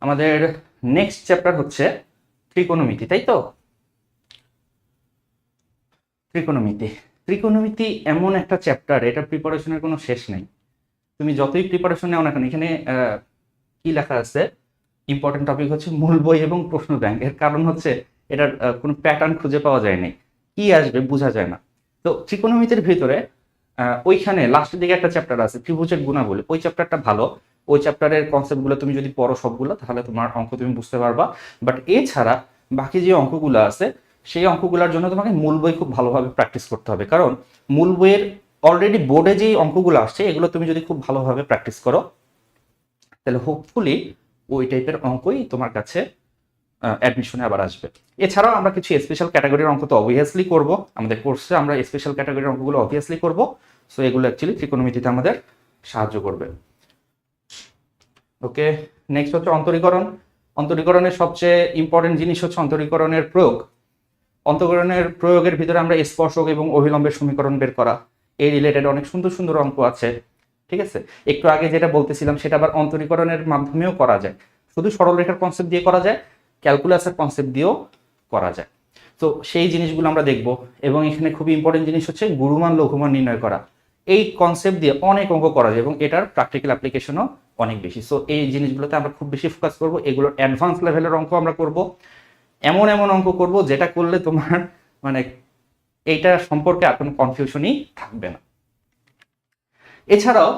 আমাদের নেক্সট চ্যাপ্টার হচ্ছে ত্রিকোণমিতি, তাই তো? ত্রিকোণমিতি এমন একটা চ্যাপ্টার, এটা প্রিপারেশনের কোনো শেষ নেই। তুমি যতই প্রিপারেশন নাও না কেন, এখানে কি লেখা আছে, ইম্পর্টেন্ট টপিক হচ্ছে মূল বই এবং প্রশ্ন ব্যাংক। এর কারণ হচ্ছে এটার কোনো প্যাটার্ন খুঁজে পাওয়া যায় নাই, কি আসবে বোঝা যায় না। তো ত্রিকোণমিতির ভিতরে ওইখানে লাস্টের দিকে একটা চ্যাপ্টার আছে ত্রিভুজের গুণাবলী, ওই চ্যাপ্টারটা ভালো। ওই চ্যাপ্টারের কনসেপ্টগুলো তুমি যদি পড়ো সবগুলো, তাহলে তোমার অঙ্ক তুমি বুঝতে পারবা। বাট এছাড়া বাকি যে অঙ্কগুলো আছে, সেই অঙ্কগুলোর জন্য তোমাকে মূল বই খুব ভালোভাবে প্র্যাকটিস করতে হবে। কারণ মূল বইয়ের অলরেডি বোর্ডে যেই অঙ্কগুলো আসছে, এগুলো তুমি যদি খুব ভালোভাবে প্র্যাকটিস করো, তাহলে হোপফুলি ওই টাইপের অঙ্কই তোমার কাছে অ্যাডমিশনে আবার আসবে। এছাড়াও আমরা কিছু স্পেশাল ক্যাটাগরির অঙ্ক তো অবভিয়াসলি করব, আমাদের কোর্সে আমরা স্পেশাল ক্যাটাগরির অঙ্কগুলো অবভিয়াসলি করব। সো এগুলো অ্যাকচুয়ালি ত্রিকোণমিতিতে আমাদের সাহায্য করবে। ওকে, নেক্সট হচ্ছে অন্তরীকরণ। অন্তরীকরণের সবচেয়ে ইম্পর্টেন্ট জিনিস হচ্ছে অন্তরীকরণের প্রয়োগ। অন্তরীকরণের প্রয়োগের ভিতরে আমরা স্পর্শক এবং অভিলম্বের সমীকরণ বের করা, এই রিলেটেড অনেক সুন্দর সুন্দর অঙ্ক আছে। ঠিক আছে, একটু আগে যেটা বলতেছিলাম সেটা আবার অন্তরীকরণের মাধ্যমেও করা যায়, শুধু সরলরেখার কনসেপ্ট দিয়ে করা যায়, ক্যালকুলাসের কনসেপ্ট দিয়েও করা যায়। তো সেই জিনিসগুলো আমরা দেখব। এবং এখানে খুবই ইম্পর্টেন্ট জিনিস হচ্ছে গুরুমান লঘুমান নির্ণয় করা। এই কনসেপ্ট দিয়ে অনেক অঙ্ক করা যায় এবং এটার প্র্যাকটিক্যাল অ্যাপ্লিকেশনও অনেক বেশি। সো এই জিনিসগুলোতে আমরা খুব বেশি ফোকাস করব। এগুলোর অ্যাডভান্স লেভেলের অঙ্ক আমরা করব, এমন অঙ্ক করব যেটা করলে তোমার এইটা সম্পর্কে আর কোনো কনফিউশনই থাকবে না। এছাড়াও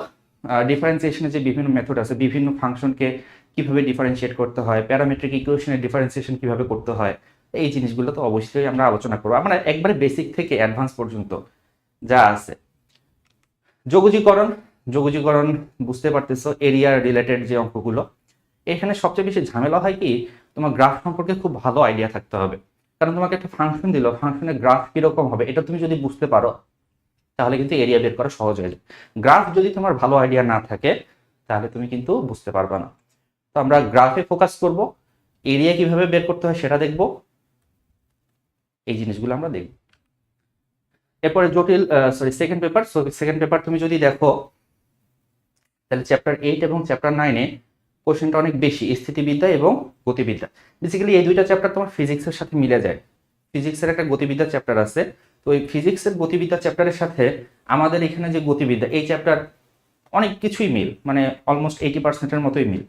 ডিফারেন্সিয়েশনের যে বিভিন্ন মেথড আছে, বিভিন্ন ফাংশনকে কিভাবে ডিফারেন্সিয়েট করতে হয়, প্যারামেট্রিক ইকুয়েশনের ডিফারেন্সিয়েশন কিভাবে করতে হয়, এই জিনিসগুলো তো অবশ্যই আমরা আলোচনা করবো। আমরা একবারে বেসিক থেকে অ্যাডভান্স পর্যন্ত যা আছে। যোগজীকরণ, যোগজীকরণ বুঝতে পারতেছো, এরিয়া রিলেটেড যে অঙ্কগুলো, এখানে সবচেয়ে বেশি ঝামেলা হয় কি, তোমার গ্রাফ সম্পর্কে খুব ভালো আইডিয়া থাকতে হবে। কারণ তোমাকে একটা ফাংশন দিল, ফাংশনের গ্রাফ কিরকম হবে এটা তুমি যদি বুঝতে পারো তাহলে কিন্তু এরিয়া বের করা সহজ হয়ে যায়। গ্রাফ যদি তোমার ভালো আইডিয়া না থাকে তাহলে তুমি কিন্তু বুঝতে পারবে না। তো আমরা গ্রাফে ফোকাস করব, এরিয়া কিভাবে বের করতে হয় সেটা দেখব, এই জিনিসগুলো আমরা দেখব। এরপরে জটিল সেকেন্ড পেপার। সেকেন্ড পেপার তুমি যদি দেখো তাহলে চ্যাপ্টার 8 এবং চ্যাপ্টার 9-এ কোশ্চেনটা অনেক বেশি, স্থিতিবিদ্যা এবং গতিবিদ্যা। বেসিক্যালি এই দুইটা চ্যাপ্টার তোমার ফিজিক্সের সাথে মিলে যায়। ফিজিক্সের একটা গতিবিদ্যা চ্যাপ্টার আছে, তো এই ফিজিক্সের গতিবিদ্যা চ্যাপ্টারের সাথে আমাদের এখানে যে গতিবিদ্যা, এই চ্যাপ্টার অনেক কিছুই মিল, মানে অলমোস্ট 80%-এর মতোই মিল।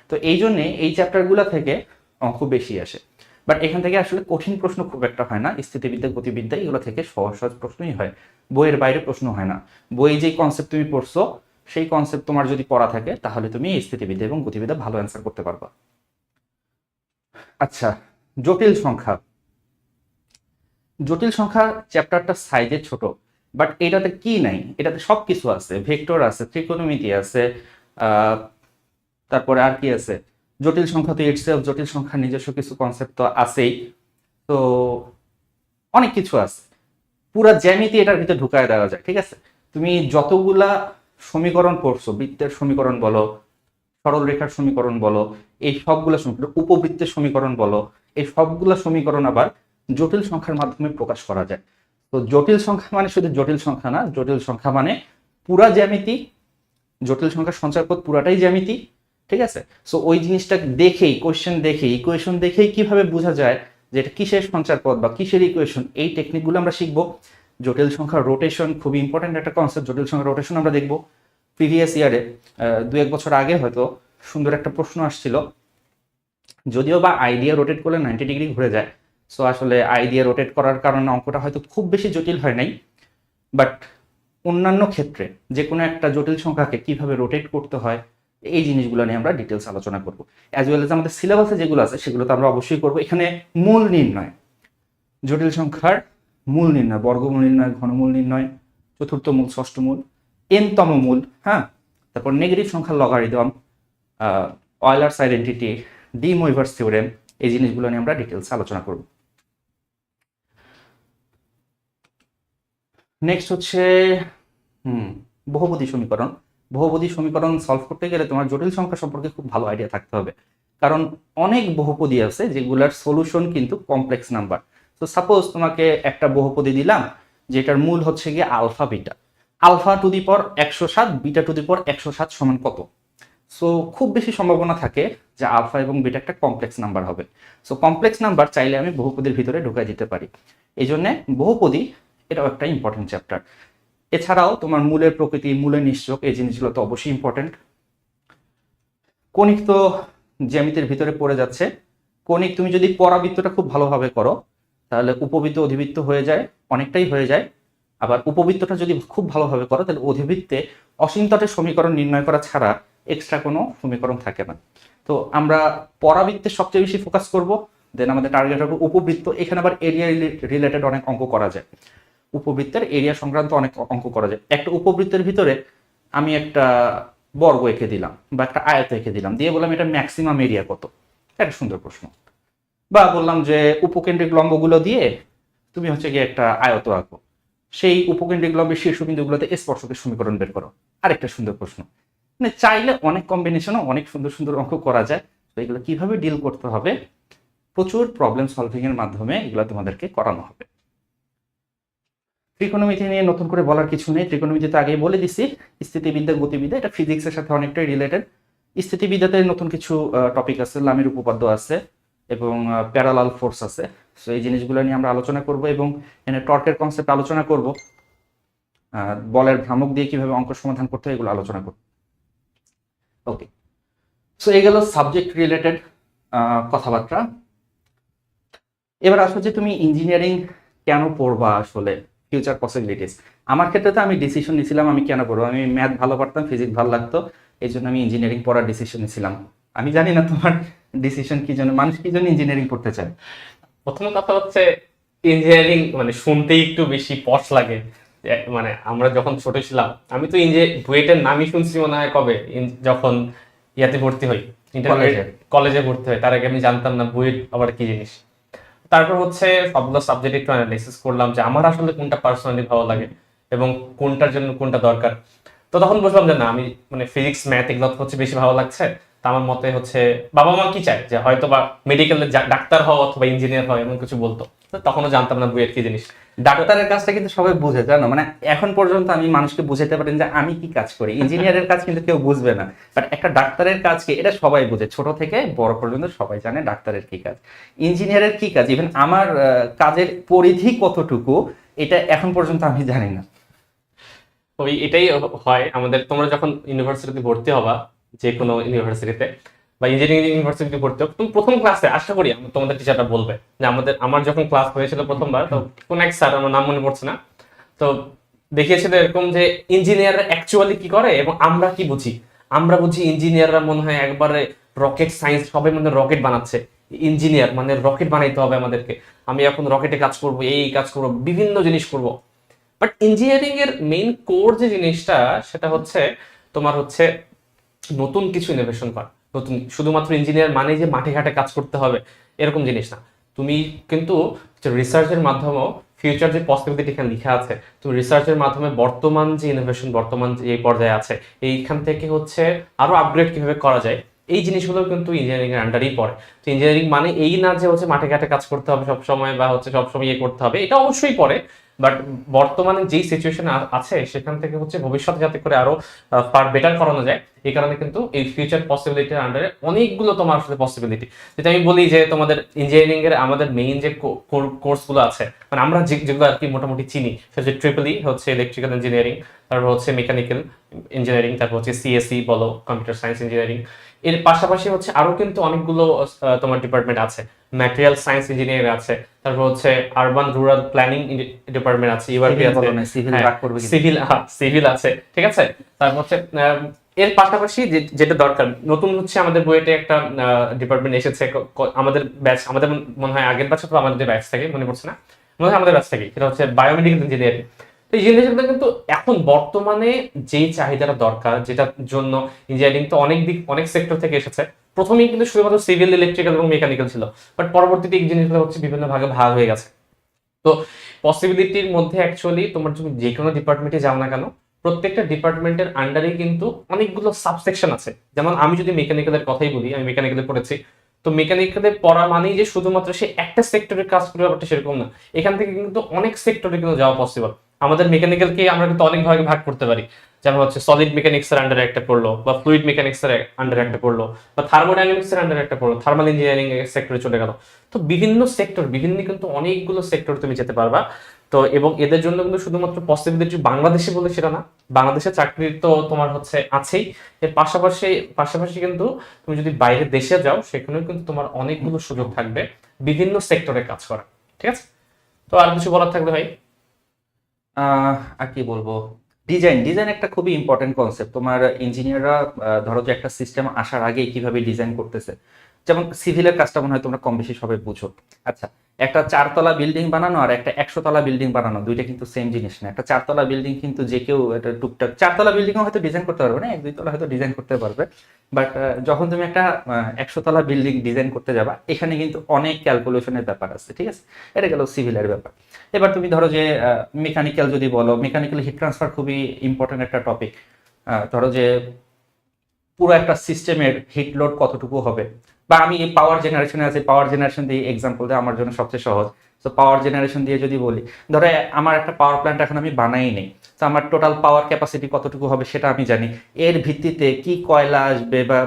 তো এই জন্যে এই চ্যাপ্টারগুলো থেকে অঙ্ক বেশি আসে। বাট এখান থেকে আসলে কঠিন প্রশ্ন খুব একটা হয় না। স্থিতিবিদ্যা, গতিবিদ্যা এগুলো থেকে সহজ সহজ প্রশ্নই হয়, বইয়ের বাইরে প্রশ্ন হয় না। বই যেই কনসেপ্ট তুমি পড়ছো সেই কনসেপ্ট তোমার যদি পড়া থাকে তাহলে তুমি স্থিতিবিদ্যা এবং গতিবিদ্যা ভালো অ্যান্সার করতে পারবা। আচ্ছা, জটিল সংখ্যা। জটিল সংখ্যা চ্যাপ্টারটা সাইজে ছোট, বাট এটাতে কি নাই, এটাতে সব কিছু আছে, ভেক্টর আছে, ত্রিকোণমিতি আছে, তারপরে আর কি আছে, জটিল সংখ্যা তো ইটসেলফ, জটিল সংখ্যার নিজস্ব কিছু কনসেপ্ট তো আছেই, তো অনেক কিছু আছে। পুরা জ্যামিতি এটার ভিতরে ঢুকায় দেওয়া যায়, ঠিক আছে। তুমি যতগুলা সমীকরণ পড়ছো, বৃত্তের সমীকরণ বলো, সরল রেখার সমীকরণ বলো, এই সবগুলা সমীকরণ, উপবৃত্তের সমীকরণ বলো, এই সবগুলা সমীকরণ আবার জটিল সংখ্যার মাধ্যমে প্রকাশ করা যায়। তো জটিল সংখ্যা মানে শুধু জটিল সংখ্যা না, জটিল সংখ্যা মানে পুরা জ্যামিতি, জটিল সংখ্যার সঞ্চারপদ পুরাটাই জ্যামিতি, ঠিক আছে। সো ওই জিনিসটা দেখেই, কোয়েশ্চেন দেখেই, ইকুয়েশন দেখেই কিভাবে বোঝা যায় যে এটা কিসের সঞ্চারপদ বা কিসের ইকুয়েশন, এই টেকনিকগুলো আমরা শিখবো। জটিল সংখ্যার রোটেশন খুবই ইম্পর্টেন্ট একটা কনসেপ্ট, জটিল সংখ্যার রোটেশন আমরা দেখবো। প্রিভিয়াস ইয়ারে 2-1 বছর আগে হয়তো সুন্দর একটা প্রশ্ন আসছিল, যদিও বা আইডিয়া রোটেট করলে 90 ডিগ্রি ঘুরে যায়। সো আসলে আইডিয়া রোটেট করার কারণে অঙ্কটা হয়তো খুব বেশি জটিল হয় নাই, বাট অন্যান্য ক্ষেত্রে যে কোনো একটা জটিল সংখ্যাকে কিভাবে রোটেট করতে হয় এই জিনিসগুলো নিয়ে আমরা ডিটেলস আলোচনা করবো। অ্যাজ ওয়েল এজ আমাদের সিলেবাসে যেগুলো আছে সেগুলো তো আমরা অবশ্যই করবো। এখানে মূল নির্ণয়, জটিল সংখ্যার মূল নির্ণয়, বর্গমূল নির্ণয়, ঘনমূল নির্ণয়, চতুর্থ মূল, ষষ্ঠ মূল, এনতম মূল, হ্যাঁ, তারপর নেগেটিভ সংখ্যার লগারিদম, অয়লার্স আইডেন্টিটি, ডি মোইভার্স থিওরেম, এই জিনিসগুলো নিয়ে আমরা ডিটেলস আলোচনা করব। নেক্সট হচ্ছে বহুপদী সমীকরণ। বহুপদী সমীকরণ সলভ করতে গেলে তোমার জটিল সংখ্যা সম্পর্কে খুব ভালো আইডিয়া থাকতে হবে, কারণ অনেক বহুপদী আছে যেগুলোর সলিউশন কিন্তু কমপ্লেক্স নাম্বার। তো সাপোজ তোমাকে একটা বহুপদী দিলাম যেটার মূল হচ্ছে গিয়ে alpha beta, alpha to the power 107, beta to the power 107 সমান কত। সো খুব বেশি সম্ভাবনা থাকে যে আলফা এবং বিটা একটা কমপ্লেক্স নাম্বার হবে। সো কমপ্লেক্স নাম্বার চাইলে আমি বহুপদীর ভিতরে ঢুকাই দিতে পারি, এই জন্যে বহুপদী এটাও একটা ইম্পর্টেন্ট চ্যাপ্টার। এছাড়াও তোমার মূলের প্রকৃতি, মূলের নিশ্চক, এই জিনিসগুলো তো অবশ্যই ইম্পর্টেন্ট। কণিক তো জ্যামিতির ভিতরে পড়ে যাচ্ছে। কণিক তুমি যদি পরাবৃত্তটা খুব ভালোভাবে করো তাহলে উপবৃত্ত অধিবৃত্ত হয়ে যায়, অনেকটাই হয়ে যায়। আবার উপবৃত্তটা যদি খুব ভালোভাবে করো তাহলে অধিবৃত্তে অসীম তটের সমীকরণ নির্ণয় করা ছাড়া এক্সট্রা কোনো সমীকরণ থাকে না। তো আমরা পরাবৃত্তের সবচেয়ে বেশি ফোকাস করব, দেন আমাদের টার্গেট হবে উপবৃত্ত। এখানে আবার এরিয়া রিলেটেড অনেক অঙ্ক করা যায়, উপবৃত্তের এরিয়া সংক্রান্ত অনেক অঙ্ক করা যায়। একটা উপবৃত্তের ভিতরে আমি একটা বর্গ এঁকে দিলাম বা একটা আয়ত এঁকে দিলাম, দিয়ে বললাম এটা ম্যাক্সিমাম এরিয়া কত, একটা সুন্দর প্রশ্ন। বা বললাম যে উপকেন্দ্রিক লম্বগুলো দিয়ে তুমি হচ্ছে গিয়ে একটা আয়ত আঁকো, সেই উপকেন্দ্রিক লম্বের শীর্ষবিন্দুগুলোতে স্পর্শকের সমীকরণ বের করো, আরেকটা সুন্দর প্রশ্ন। মানে চাইলে অনেক কম্বিনেশনও অনেক সুন্দর সুন্দর অঙ্ক করা যায়। তো এগুলো কিভাবে ডিল করতে হবে, প্রচুর প্রবলেম সলভিং এর মাধ্যমে এগুলো তোমাদেরকে করানো হবে। ত্রিকোণমিতি নিয়ে নতুন করে বলার কিছু নেই, ত্রিকোণমিতি তো আগেই বলে দিছি। স্থিতিবিদ্যা, গতিবিদ্যা এটা ফিজিক্সের সাথে অনেকটাই রিলেটেড। স্থিতিবিদ্যাতে নতুন কিছু টপিক আছে, লামির উপপাদ্য আছে এবং প্যারালাল ফোর্স আছে। সো এই জিনিসগুলো নিয়ে আমরা আলোচনা করব এবং এখানে টর্কের কনসেপ্ট আলোচনা করব, বলের ভ্রামক দিয়ে কিভাবে অঙ্ক সমাধান করতে হয় এগুলো আলোচনা করব। ওকে, সো এই গেল সাবজেক্ট রিলেটেড কথাবার্তা। এবার আসো যে তুমি ইঞ্জিনিয়ারিং কেন পড়বা আসলে, ফিউচার পসিবিলিটিস। আমার ক্ষেত্রে তো আমি ডিসিশন নিয়েছিলাম আমি কেন পড়বো, আমি ম্যাথ ভালো পারতাম, ফিজিক্স ভালো লাগতো, এই জন্য আমি ইঞ্জিনিয়ারিং পড়ার ডিসিশন নিয়েছিলাম। আমি জানি না তোমার ডিসিশন কি জন্য, মানুষ কি জন্য ইঞ্জিনিয়ারিং পড়তে চায়। প্রথম কথা হচ্ছে ইঞ্জিনিয়ারিং মানে শুনতেই একটু বেশি পশ লাগে। মানে আমরা যখন ছোট ছিলাম, আমি তো বুয়েটের নামই শুনছি মনে হয় কবে, যখন ইয়াতে ভর্তি হই, কলেজে। কলেজে ভর্তি হয়, তার আগে আমি জানতাম না বুয়েট আবার কি জিনিস। তারপর হচ্ছে সবগুলো সাবজেক্ট একটু অ্যানালাইসিস করলাম যে আমার আসলে কোনটা পার্সোনালি ভালো লাগে এবং কোনটার জন্য কোনটা দরকার। তো তখন বুঝলাম যে না, আমি মানে ফিজিক্স ম্যাথ এগুলো হচ্ছে বেশি ভালো লাগছে। তা আমার মতে হচ্ছে বাবা মা কি চায় যে হয়তো বা মেডিকেলে ডাক্তার হও অথবা ইঞ্জিনিয়ার হও এমন কিছু বলতো। তো তখনও জানতাম না বুয়েট কি জিনিস। ডাক্তারের কাজটা কিন্তু সবাই বুঝে, জানো, মানে এখন পর্যন্ত আমি মানুষকে বুঝাতে পারি যে আমি কি কাজ করি। ইঞ্জিনিয়ারের কাজ কিন্তু কেউ বুঝবে না, বাট একটা ডাক্তারের কাজ কি এটা সবাই বুঝে, ছোট থেকে বড় পর্যন্ত সবাই জানে ডাক্তারের কি কাজ, ইঞ্জিনিয়ারের কি কাজ। ইভেন আমার কাজের পরিধি কতটুকু এটা এখন পর্যন্ত আমি জানি না। ওই এটাই হয় আমাদের। তোমরা যখন ইউনিভার্সিটিতে ভর্তি হবা, যে কোনো ইউনিভার্সিটিতে বা ইঞ্জিনিয়ারিং ইউনিভার্সিটিতে ভর্তি হবে, তুমি প্রথম ক্লাসে আশা করি তোমাদের টিচাররা বলবে যে আমার যখন ক্লাস হয়েছিল প্রথমবার, তো কোন এক স্যার, আমার নাম মনে পড়ছে না, তো দেখিয়েছিল এরকম যে ইঞ্জিনিয়াররা অ্যাকচুয়ালি কি করে এবং আমরা কি বুঝি। আমরা বুঝি ইঞ্জিনিয়াররা মনে হয় একবারে রকেট সায়েন্স, সবাই মানে রকেট বানাচ্ছে, ইঞ্জিনিয়ার মানে রকেট বানাইতে হবে আমাদেরকে, আমি এখন রকেটে কাজ করব, এই কাজ করব, বিভিন্ন জিনিস করব। বাট ইঞ্জিনিয়ারিং এর মেইন কোর যে জিনিসটা, সেটা হচ্ছে তোমার হচ্ছে নতুন কিছু ইনোভেশন করা। নতুন, শুধুমাত্র ইঞ্জিনিয়ার মানে যে মাঠে ঘাটে কাজ করতে হবে এরকম জিনিস না। তুমি কিন্তু রিসার্চের মাধ্যমেও ফিউচার যে পসিবিলিটি এখানে লেখা আছে, তুমি রিসার্চের মাধ্যমে বর্তমান যে ইনোভেশন, বর্তমান যে এই পর্যায়ে আছে, এইখান থেকে হচ্ছে আরো আপগ্রেড কিভাবে করা যায়, এই জিনিসগুলো কিন্তু ইঞ্জিনিয়ারিং এর আন্ডারই পড়ে। তো ইঞ্জিনিয়ারিং মানে এই না যে হচ্ছে মাঠে ঘাটে কাজ করতে হবে সবসময় বা হচ্ছে সবসময় ইয়ে করতে হবে, এটা অবশ্যই পড়ে। বাট বর্তমানে যেই সিচুয়েশন আছে সেখান থেকে হচ্ছে ভবিষ্যৎ যাতে করে আরো ফার বেটার করানো যায়, এই কারণে কিন্তু এই ফিউচার পসিবিলিটির আন্ডারে অনেকগুলো তোমার আসলে পসিবিলিটি। যেটা আমি বলি যে তোমাদের ইঞ্জিনিয়ারিং এর আমাদের মেইন যে কোর্সগুলো আছে, মানে আমরা যেগুলো আর কি মোটামুটি চিনি, সেটা ট্রিপল ই হচ্ছে ইলেকট্রিক্যাল ইঞ্জিনিয়ারিং, তারপর হচ্ছে মেকানিক্যাল ইঞ্জিনিয়ারিং, তারপর হচ্ছে সিএসসি বলো, কম্পিউটার সায়েন্স ইঞ্জিনিয়ারিং। এর পাশাপাশি হচ্ছে আরো কিন্তু অনেকগুলো তোমার ডিপার্টমেন্ট আছে, ম্যাটেরিয়াল সায়েন্স ইঞ্জিনিয়ারিং আছে, তারপর হচ্ছে আরবান রুরাল প্ল্যানিং ডিপার্টমেন্ট আছে, ইউআরপি আছে, সিভিল সিভিল আছে, ঠিক আছে। তারপর হচ্ছে এর পাশাপাশি যেটা দরকার নতুন হচ্ছে, আমাদের বুয়েটে একটা ডিপার্টমেন্ট এসেছে, আমাদের ব্যাচ, আমাদের মনে হয় আগের বছর তো আমাদের ব্যাচ থেকে মনে পড়ছে না, মনে হয় আমাদের ব্যাচ থেকে, সেটা হচ্ছে বায়োমেডিক্যাল ইঞ্জিনিয়ারিং। তো এই জিনিসগুলো কিন্তু এখন বর্তমানে যেই চাহিদাটা দরকার, যেটার জন্য ইঞ্জিনিয়ারিং তো অনেক সেক্টর থেকে এসেছে। প্রথমেই কিন্তু শুধুমাত্র সিভিল, ইলেকট্রিক্যাল এবং মেকানিক্যাল ছিল, বাট পরবর্তীতে এই জিনিসগুলো হচ্ছে বিভিন্ন ভাগে ভাগ হয়ে গেছে। তো পসিবিলিটির মধ্যে অ্যাকচুয়ালি তোমার যদি যে কোনো ডিপার্টমেন্টে যাও না কেন, প্রত্যেকটা ডিপার্টমেন্টের আন্ডারে কিন্তু অনেকগুলো সাবসেকশন আছে। যেমন আমি যদি মেকানিক্যালের কথাই বলি, আমি মেকানিক্যালে পড়েছি, তো মেকানিক্যালে পড়া মানেই যে শুধুমাত্র সে একটা সেক্টরের কাজ করে ব্যাপারটা সেরকম না। এখান থেকে কিন্তু অনেক সেক্টরে কিন্তু যাওয়া পসিবল। আমাদের মেকানিক্যালকে আমরা কিন্তু অনেক ভাগে ভাগ করতে পারি, যেমন হচ্ছে সলিড মেকানিক্স এর আন্ডারে একটা পড়লো, বা ফ্লুইড মেকানিক্স এর আন্ডারে একটা পড়লো, বা থার্মোডাইনামিক্স এর আন্ডারে একটা পড়লো, থার্মাল ইঞ্জিনিয়ারিং এর সেক্টরে চলে গেল। তো বিভিন্ন সেক্টর, বিভিন্ন কিন্তু অনেকগুলো সেক্টর তুমি যেতে পারবা। তো এবং এদের জন্য কিন্তু শুধুমাত্র পসিবিলিটি বাংলাদেশে বলে সেটা না, বাংলাদেশে চাকরি তো তোমার হচ্ছে আছেই, এর পাশাপাশি পাশাপাশি কিন্তু তুমি যদি বাইরের দেশে যাও, সেখানেও কিন্তু তোমার অনেকগুলো সুযোগ থাকবে বিভিন্ন সেক্টরে কাজ করা। ঠিক আছে, তো আর কিছু বলার থাকবে ভাই? আর কি বলবো, ডিজাইন ডিজাইন একটা খুবই ইম্পর্টেন্ট কনসেপ্ট। তোমার ইঞ্জিনিয়াররা ধরো যে একটা সিস্টেম আসার আগে কিভাবে ডিজাইন করতেছে, যেমন সিভিলের কাজটা মনে হয় তোমরা কম বেশি সবাই বুঝো। আচ্ছা, একটা 4 তলা বিল্ডিং বানানো আর একটা 100 তলা বিল্ডিং বানানো দুইটা কিন্তু সেম জিনিস না। একটা 4 তলা বিল্ডিং কিন্তু যে কেউ এটা টুকটাক 4 তলা বিল্ডিংও হয়তো ডিজাইন করতে পারবে না, 1-2 তলা হয়তো ডিজাইন করতে পারবে, বাট যখন তুমি একটা 100 তলা বিল্ডিং ডিজাইন করতে যাবা, এখানে কিন্তু অনেক ক্যালকুলেশনের ব্যাপার আছে, ঠিক আছে। এটা গেল সিভিলের ব্যাপার। এবার তুমি ধরো যে মেকানিক্যাল যদি বলো, মেকানিক্যাল হিট ট্রান্সফার খুবই ইম্পর্টেন্ট একটা টপিক। ধরো যে পুরো একটা সিস্টেমের হিট লোড কতটুকু হবে, বা আমি পাওয়ার জেনারেশনে আছি, পাওয়ার জেনারেশন দিয়ে এক্সাম্পল দেওয়া আমার জন্য সবচেয়ে সহজ। তো পাওয়ার জেনারেশন দিয়ে যদি বলি, ধরো আমার একটা পাওয়ার প্ল্যান্ট এখন আমি বানাই নেই, তো আমার টোটাল পাওয়ার ক্যাপাসিটি কতটুকু হবে সেটা আমি জানি। এর ভিত্তিতে কি কয়লা আসবে বা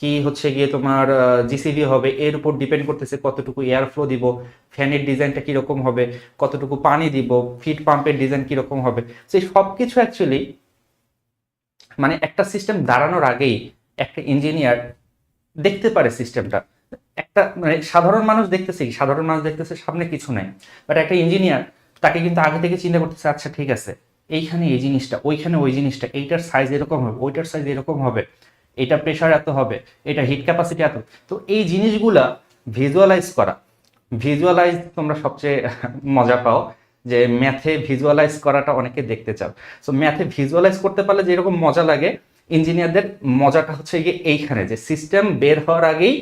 কি হচ্ছে গিয়ে তোমার জিসিবি হবে, এর উপর ডিপেন্ড করতেছে কতটুকু এয়ার ফ্লো দিব, ফ্যানের ডিজাইনটা কিরকম হবে, কতটুকু পানি দিব, ফিট পাম্পের ডিজাইন কিরকম হবে। সেই সব কিছু অ্যাকচুয়ালি মানে একটা সিস্টেম দাঁড়ানোর আগেই একটা ইঞ্জিনিয়ার দেখতে পারে সিস্টেমটা, একটা মানে সাধারণ মানুষ দেখতেছে সামনে কিছু নাই, বাট একটা ইঞ্জিনিয়ার তাকে কিন্তু আগে থেকে চিন্তা করতেছে, আচ্ছা ঠিক আছে এইখানে এই জিনিসটা, ওইখানে ওই জিনিসটা, এইটার সাইজ এরকম হবে, ওইটার সাইজ এরকম হবে, এটা প্রেশার এত হবে, এটা হিট ক্যাপাসিটি এত। তো এই জিনিসগুলা ভিজুয়ালাইজ তোমরা সবচেয়ে মজা পাও যে ম্যাথে ভিজুয়ালাইজ করাটা অনেকে দেখতে চাও। সো ম্যাথে ভিজুয়ালাইজ করতে পারলে যেরকম মজা লাগে, ইঞ্জিনিয়ারদের মজাটা হচ্ছে গিয়ে এইখানে যে সিস্টেম বের হওয়ার আগেই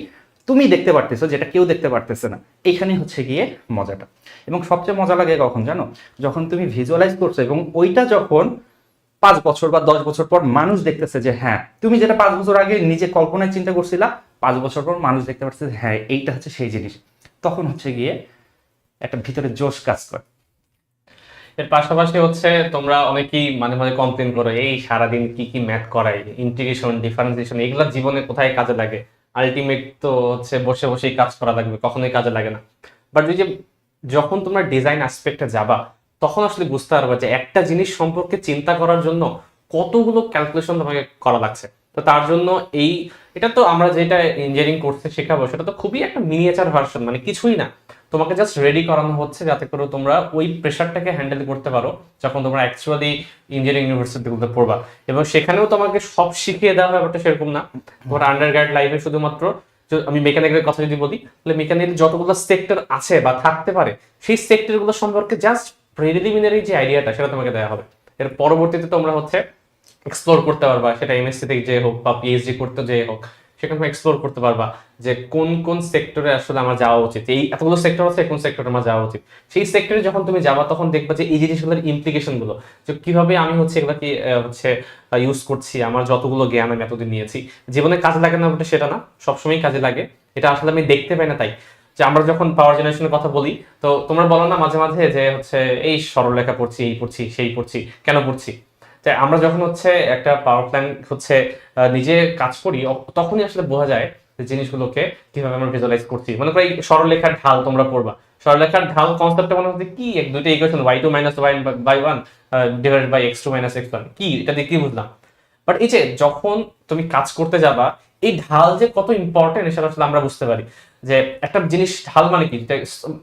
তুমি দেখতে পারতেছো যেটা কেউ দেখতে পারতেছে না, এইখানেই হচ্ছে গিয়ে মজাটা। এবং সবচেয়ে মজা লাগে কখন জানো, যখন তুমি ভিজুয়ালাইজ করছো এবং ওইটা যখন 5 বছর বা 10 বছর পর মানুষ দেখতেছে যে হ্যাঁ তুমি যেটা 5 বছর আগে নিজে কল্পনায় চিন্তা করছিলা, 5 বছর পর মানুষ দেখতে পাচ্ছে যে হ্যাঁ এইটা হচ্ছে সেই জিনিস, তখন হচ্ছে গিয়ে একটা ভিতরে জোশ কাজ করে। এর পাশাপাশি হচ্ছে তোমরা অনেকেই মাঝে মাঝে কমপ্লেন করো এই সারাদিন কি কি ম্যাথ করাই, ইন্টিগ্রেশন ডিফারেন্সিয়েশন, এগুলো জীবনে কোথায় কাজে লাগে? আলটিমেট তো হচ্ছে বসে বসেই কাজ করা লাগবে, কখনোই কাজে লাগে না। বাট ওই যে যখন তোমরা ডিজাইন অ্যাসপেক্টে যাবা, তখন আসলে বুঝতে পারবে যে একটা জিনিস সম্পর্কে চিন্তা করার জন্য কতগুলো ক্যালকুলেশন তোমাকে করা লাগছে। তো তার জন্য এটা তো আমরা যেটা ইঞ্জিনিয়ারিং কোর্সে শেখাবো সেটা তো খুবই একটা মিনিয়েচার ভার্সন, মানে কিছুই না। তোমাকে জাস্ট রেডি করানো হচ্ছে যাতে করে তোমরা ওই প্রেশারটাকে হ্যান্ডেল করতে পারো যখন তোমরা অ্যাকচুয়ালি ইঞ্জিনিয়ারিং ইউনিভার্সিটিগুলোতে পড়বা। এবং সেখানেও তোমাকে সব শিখিয়ে দেওয়া হয়, ব্যাপারটা সেরকম না। তোমার আন্ডারগ্রেড লাইফে শুধুমাত্র আমি মেকানিক্যালের কথা যদি বলি, তাহলে মেকানিক্যাল যতগুলো সেক্টর আছে বা থাকতে পারে, সেই সেক্টরগুলো সম্পর্কে জাস্ট প্রিলিমিনারি যে আইডিয়াটা সেটা তোমাকে দেওয়া হবে। এর পরবর্তীতে তোমরা হচ্ছে এক্সপ্লোর করতে পারবা, সেটা এমএসসি থেকে যে হোক বা পিএইচডি করতে যে হোক, সেখানে এক্সপ্লোর করতে পারবা যে কোন কোন সেক্টরে আসলে আমার যাওয়া উচিত, এই এতগুলো সেক্টর আছে কোন সেক্টরে আমার যাওয়া উচিত। সেই সেক্টরে যখন তুমি যাবা তখন দেখবা যে এই জিনিসগুলোর ইমপ্লিকেশন গুলো, যে কিভাবে আমি হচ্ছে এগুলাকে হচ্ছে ইউজ করছি, আমার যতগুলো জ্ঞান আমি এতদিন নিয়েছি জীবনে কাজে লাগে না বলতে সেটা না, সবসময় কাজে লাগে। এটা আসলে আমি দেখতে পাই না তাই। যে আমরা যখন পাওয়ার জেনারেশনের কথা বলি, তো তোমরা বলো না মাঝে মাঝে যে হচ্ছে এই সরলরেখা পড়ছি, এই পড়ছি, সেই পড়ছি, কেন পড়ছি? তাই আমরা যখন হচ্ছে একটা পাওয়ার প্ল্যান্ট হচ্ছে নিজে কাজ করি, তখনই আসলে বোঝা যায় যে জিনিসগুলোকে কিভাবে আমরা ভিজুয়ালাইজ করছি। মনে করি সরলরেখার ঢাল তোমরা পড়বা, সরলরেখার ঢাল কনসেপ্টটা মনে হচ্ছে কি, এক দুইটা equation y2 - y1 divided by x2 - x1, কি এটা দিয়ে কি বুঝলাম? বাট এই যে যখন তুমি কাজ করতে যাবা, এই ঢাল যে কত ইম্পর্টেন্ট সেটা আসলে আমরা বুঝতে পারি। যে একটা জিনিস ঢাল মানে কি,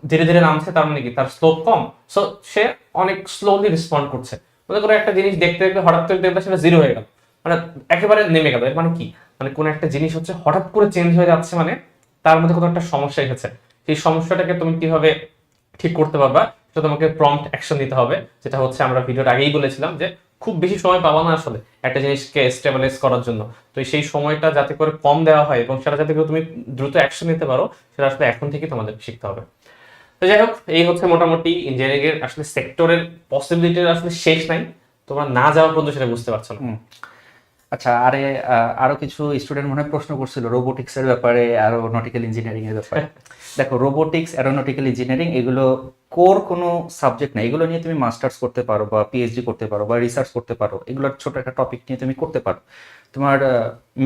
ধীরে ধীরে নামছে তার মানে কি তার স্লোপ কম, সো সে অনেক স্লোলি রেসপন্ড করছে। মনে করো একটা জিনিস দেখতে দেখতে হঠাৎ করে দেখবে সেটা জিরো হয়ে গেল, মানে একেবারে নেমে গেল। এর মানে কি, মানে কোন একটা জিনিস হচ্ছে হঠাৎ করে চেঞ্জ হয়ে যাচ্ছে, মানে তার মধ্যে কোনো একটা সমস্যা এসেছে। সেই সমস্যাটাকে তুমি কিভাবে ঠিক করতে পারবা, সেটা তোমাকে প্রম্পট অ্যাকশন নিতে হবে, যেটা হচ্ছে আমরা ভিডিওর আগেই বলেছিলাম যে খুব বেশি সময় পাবা না আসলে একটা জিনিসকে স্টেবিলাইজ করার জন্য। তো সেই সময়টা যাতে করে কম দেওয়া হয় এবং সেটা যাতে করে তুমি দ্রুত অ্যাকশন নিতে পারো, সেটা আসলে এখন থেকে তোমাদের শিখতে হবে। তো যাই হোক, এই হচ্ছে মোটামুটি ইঞ্জিনিয়ারিং এর আসলে সেক্টরের পসিবিলিটির আসলে শেষ নাই, তোমরা না যাওয়া পর্যন্ত সেটা বুঝতে পারছো না। আচ্ছা, আরো কিছু স্টুডেন্ট মনে হয় প্রশ্ন করছিল রোবোটিক্স এর ব্যাপারে, অ্যারোনটিক্যাল ইঞ্জিনিয়ারিং এর ব্যাপারে। দেখো, রোবোটিক্স, অ্যারোনটিক্যাল ইঞ্জিনিয়ারিং এগুলো কোর কোনো সাবজেক্ট না, এগুলো নিয়ে তুমি মাস্টার্স করতে পারো বা পিএইচডি করতে পারো বা রিসার্চ করতে পারো, এগুলোর ছোট একটা টপিক নিয়ে তুমি করতে পারো। তোমার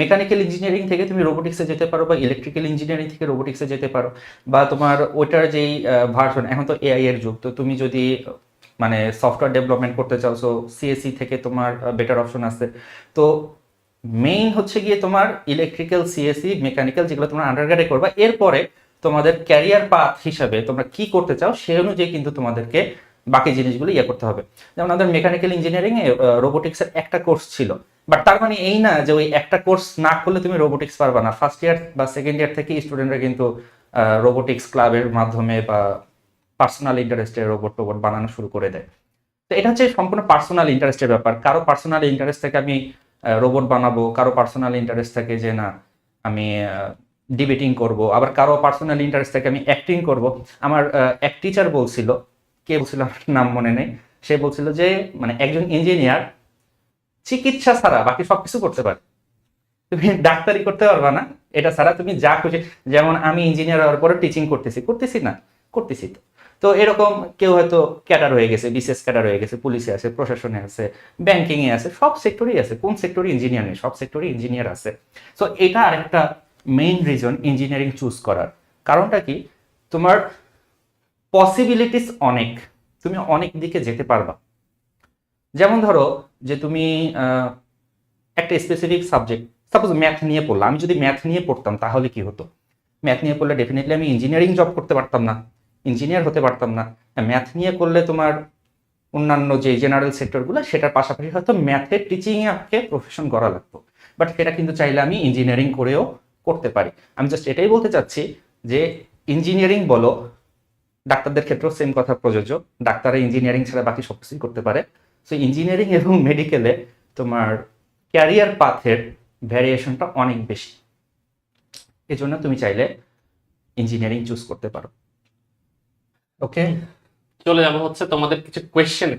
মেকানিক্যাল ইঞ্জিনিয়ারিং থেকে তুমি রোবোটিক্সে যেতে পারো, বা ইলেকট্রিক্যাল ইঞ্জিনিয়ারিং থেকে রোবোটিক্সে যেতে পারো, বা তোমার ওইটার যেই ভার্সন, এখন তো এআই এর যুগ, তো তুমি যদি মানে সফটওয়্যার ডেভেলপমেন্ট করতে চাও, সো সিএসসি থেকে তোমার বেটার অপশন আছে। তো মেইন হচ্ছে গিয়ে তোমার ইলেকট্রিক্যাল, সিএসসি, মেকানিক্যাল যেগুলো তোমরা আন্ডারগ্রেডে করবা, এরপরে তোমাদের ক্যারিয়ার পাথ হিসাবে তোমরা কি করতে চাও সেই অনুযায়ী কিন্তু তোমাদেরকে বাকি জিনিসগুলো করতে হবে। যেমন আমাদের মেকানিক্যাল ইঞ্জিনিয়ারিং এ রোবোটিক্সের একটা কোর্স ছিল, বাট তার মানে এই না যে ওই একটা কোর্স না করলে তুমি রোবোটিক্স পারবা না। ফার্স্ট ইয়ার বা সেকেন্ড ইয়ার থেকে স্টুডেন্টরা কিন্তু রোবোটিক্স ক্লাবের মাধ্যমে বা পার্সোনাল ইন্টারেস্টে রোবট বানানো শুরু করে দেয়। তো এটা হচ্ছে সম্পূর্ণ পার্সোনাল ইন্টারেস্টের ব্যাপার। কারো পার্সোনাল ইন্টারেস্ট থেকে আমি রোবট বানাবো, কারো পার্সোনাল ইন্টারেস্ট থাকে যে না আমি ডিবেটিং করব, আবার কারো পার্সোনাল ইন্টারেস্ট থেকে আমি অ্যাক্টিং করব। আমার এক টিচার বলছিল, কে বলছিল আমার নাম মনে নেই, সে বলছিল যে মানে একজন ইঞ্জিনিয়ার চিকিৎসা ছাড়া বাকি সবকিছু করতে পারে, তুমি ডাক্তারি করতে পারবা না এটা ছাড়া, তুমি যা খুশি। যেমন আমি ইঞ্জিনিয়ার হওয়ার পরে টিচিং করতেছি না, করতেছি তো। তো এরকম কেউ হয়তো ক্যাডার হয়ে গেছে, বিশেষ ক্যাডার হয়ে গেছে, পুলিশে আছে, প্রশাসনে আছে, ব্যাংকিং এ আছে, সব সেক্টরেই আছে। কোন সেক্টরে ইঞ্জিনিয়ার নেই? সব সেক্টরে ইঞ্জিনিয়ার আছে। সো এটা আরেকটা মেইন রিজন ইঞ্জিনিয়ারিং চুজ করার কারণটা কি, তোমার পসিবিলিটিস অনেক, তুমি অনেক দিকে যেতে পারবা। যেমন ধরো যে তুমি একটা স্পেসিফিক সাবজেক্ট, সাপোজ ম্যাথ নিয়ে পড়লাম, আমি যদি ম্যাথ নিয়ে পড়তাম তাহলে কি হতো, ম্যাথ নিয়ে করলে ডেফিনেটলি আমি ইঞ্জিনিয়ারিং জব করতে পারতাম না, ইঞ্জিনিয়ার হতে পারতাম না। ম্যাথ নিয়ে করলে তোমার অন্যান্য যে জেনারেল সেক্টরগুলো সেটার পাশাপাশি হয়তো ম্যাথের টিচিংয়ে আমাকে প্রফেশন করা লাগতো, বাট সেটা কিন্তু চাইলে আমি ইঞ্জিনিয়ারিং করেও করতে পারি। আমি জাস্ট এটাই বলতে চাচ্ছি যে ইঞ্জিনিয়ারিং বলো, ডাক্তারদের ক্ষেত্রেও সেম কথা প্রযোজ্য, ডাক্তাররা ইঞ্জিনিয়ারিং ছাড়া বাকি সব কিছুই করতে পারে। সো ইঞ্জিনিয়ারিং এবং মেডিকেলে তোমার ক্যারিয়ার পাথের ভ্যারিয়েশনটা অনেক বেশি, এজন্য তুমি চাইলে ইঞ্জিনিয়ারিং চুজ করতে পারো। ওকে, চলে যাবো হচ্ছে তোমাদের কিছু কোয়েশ্চেন।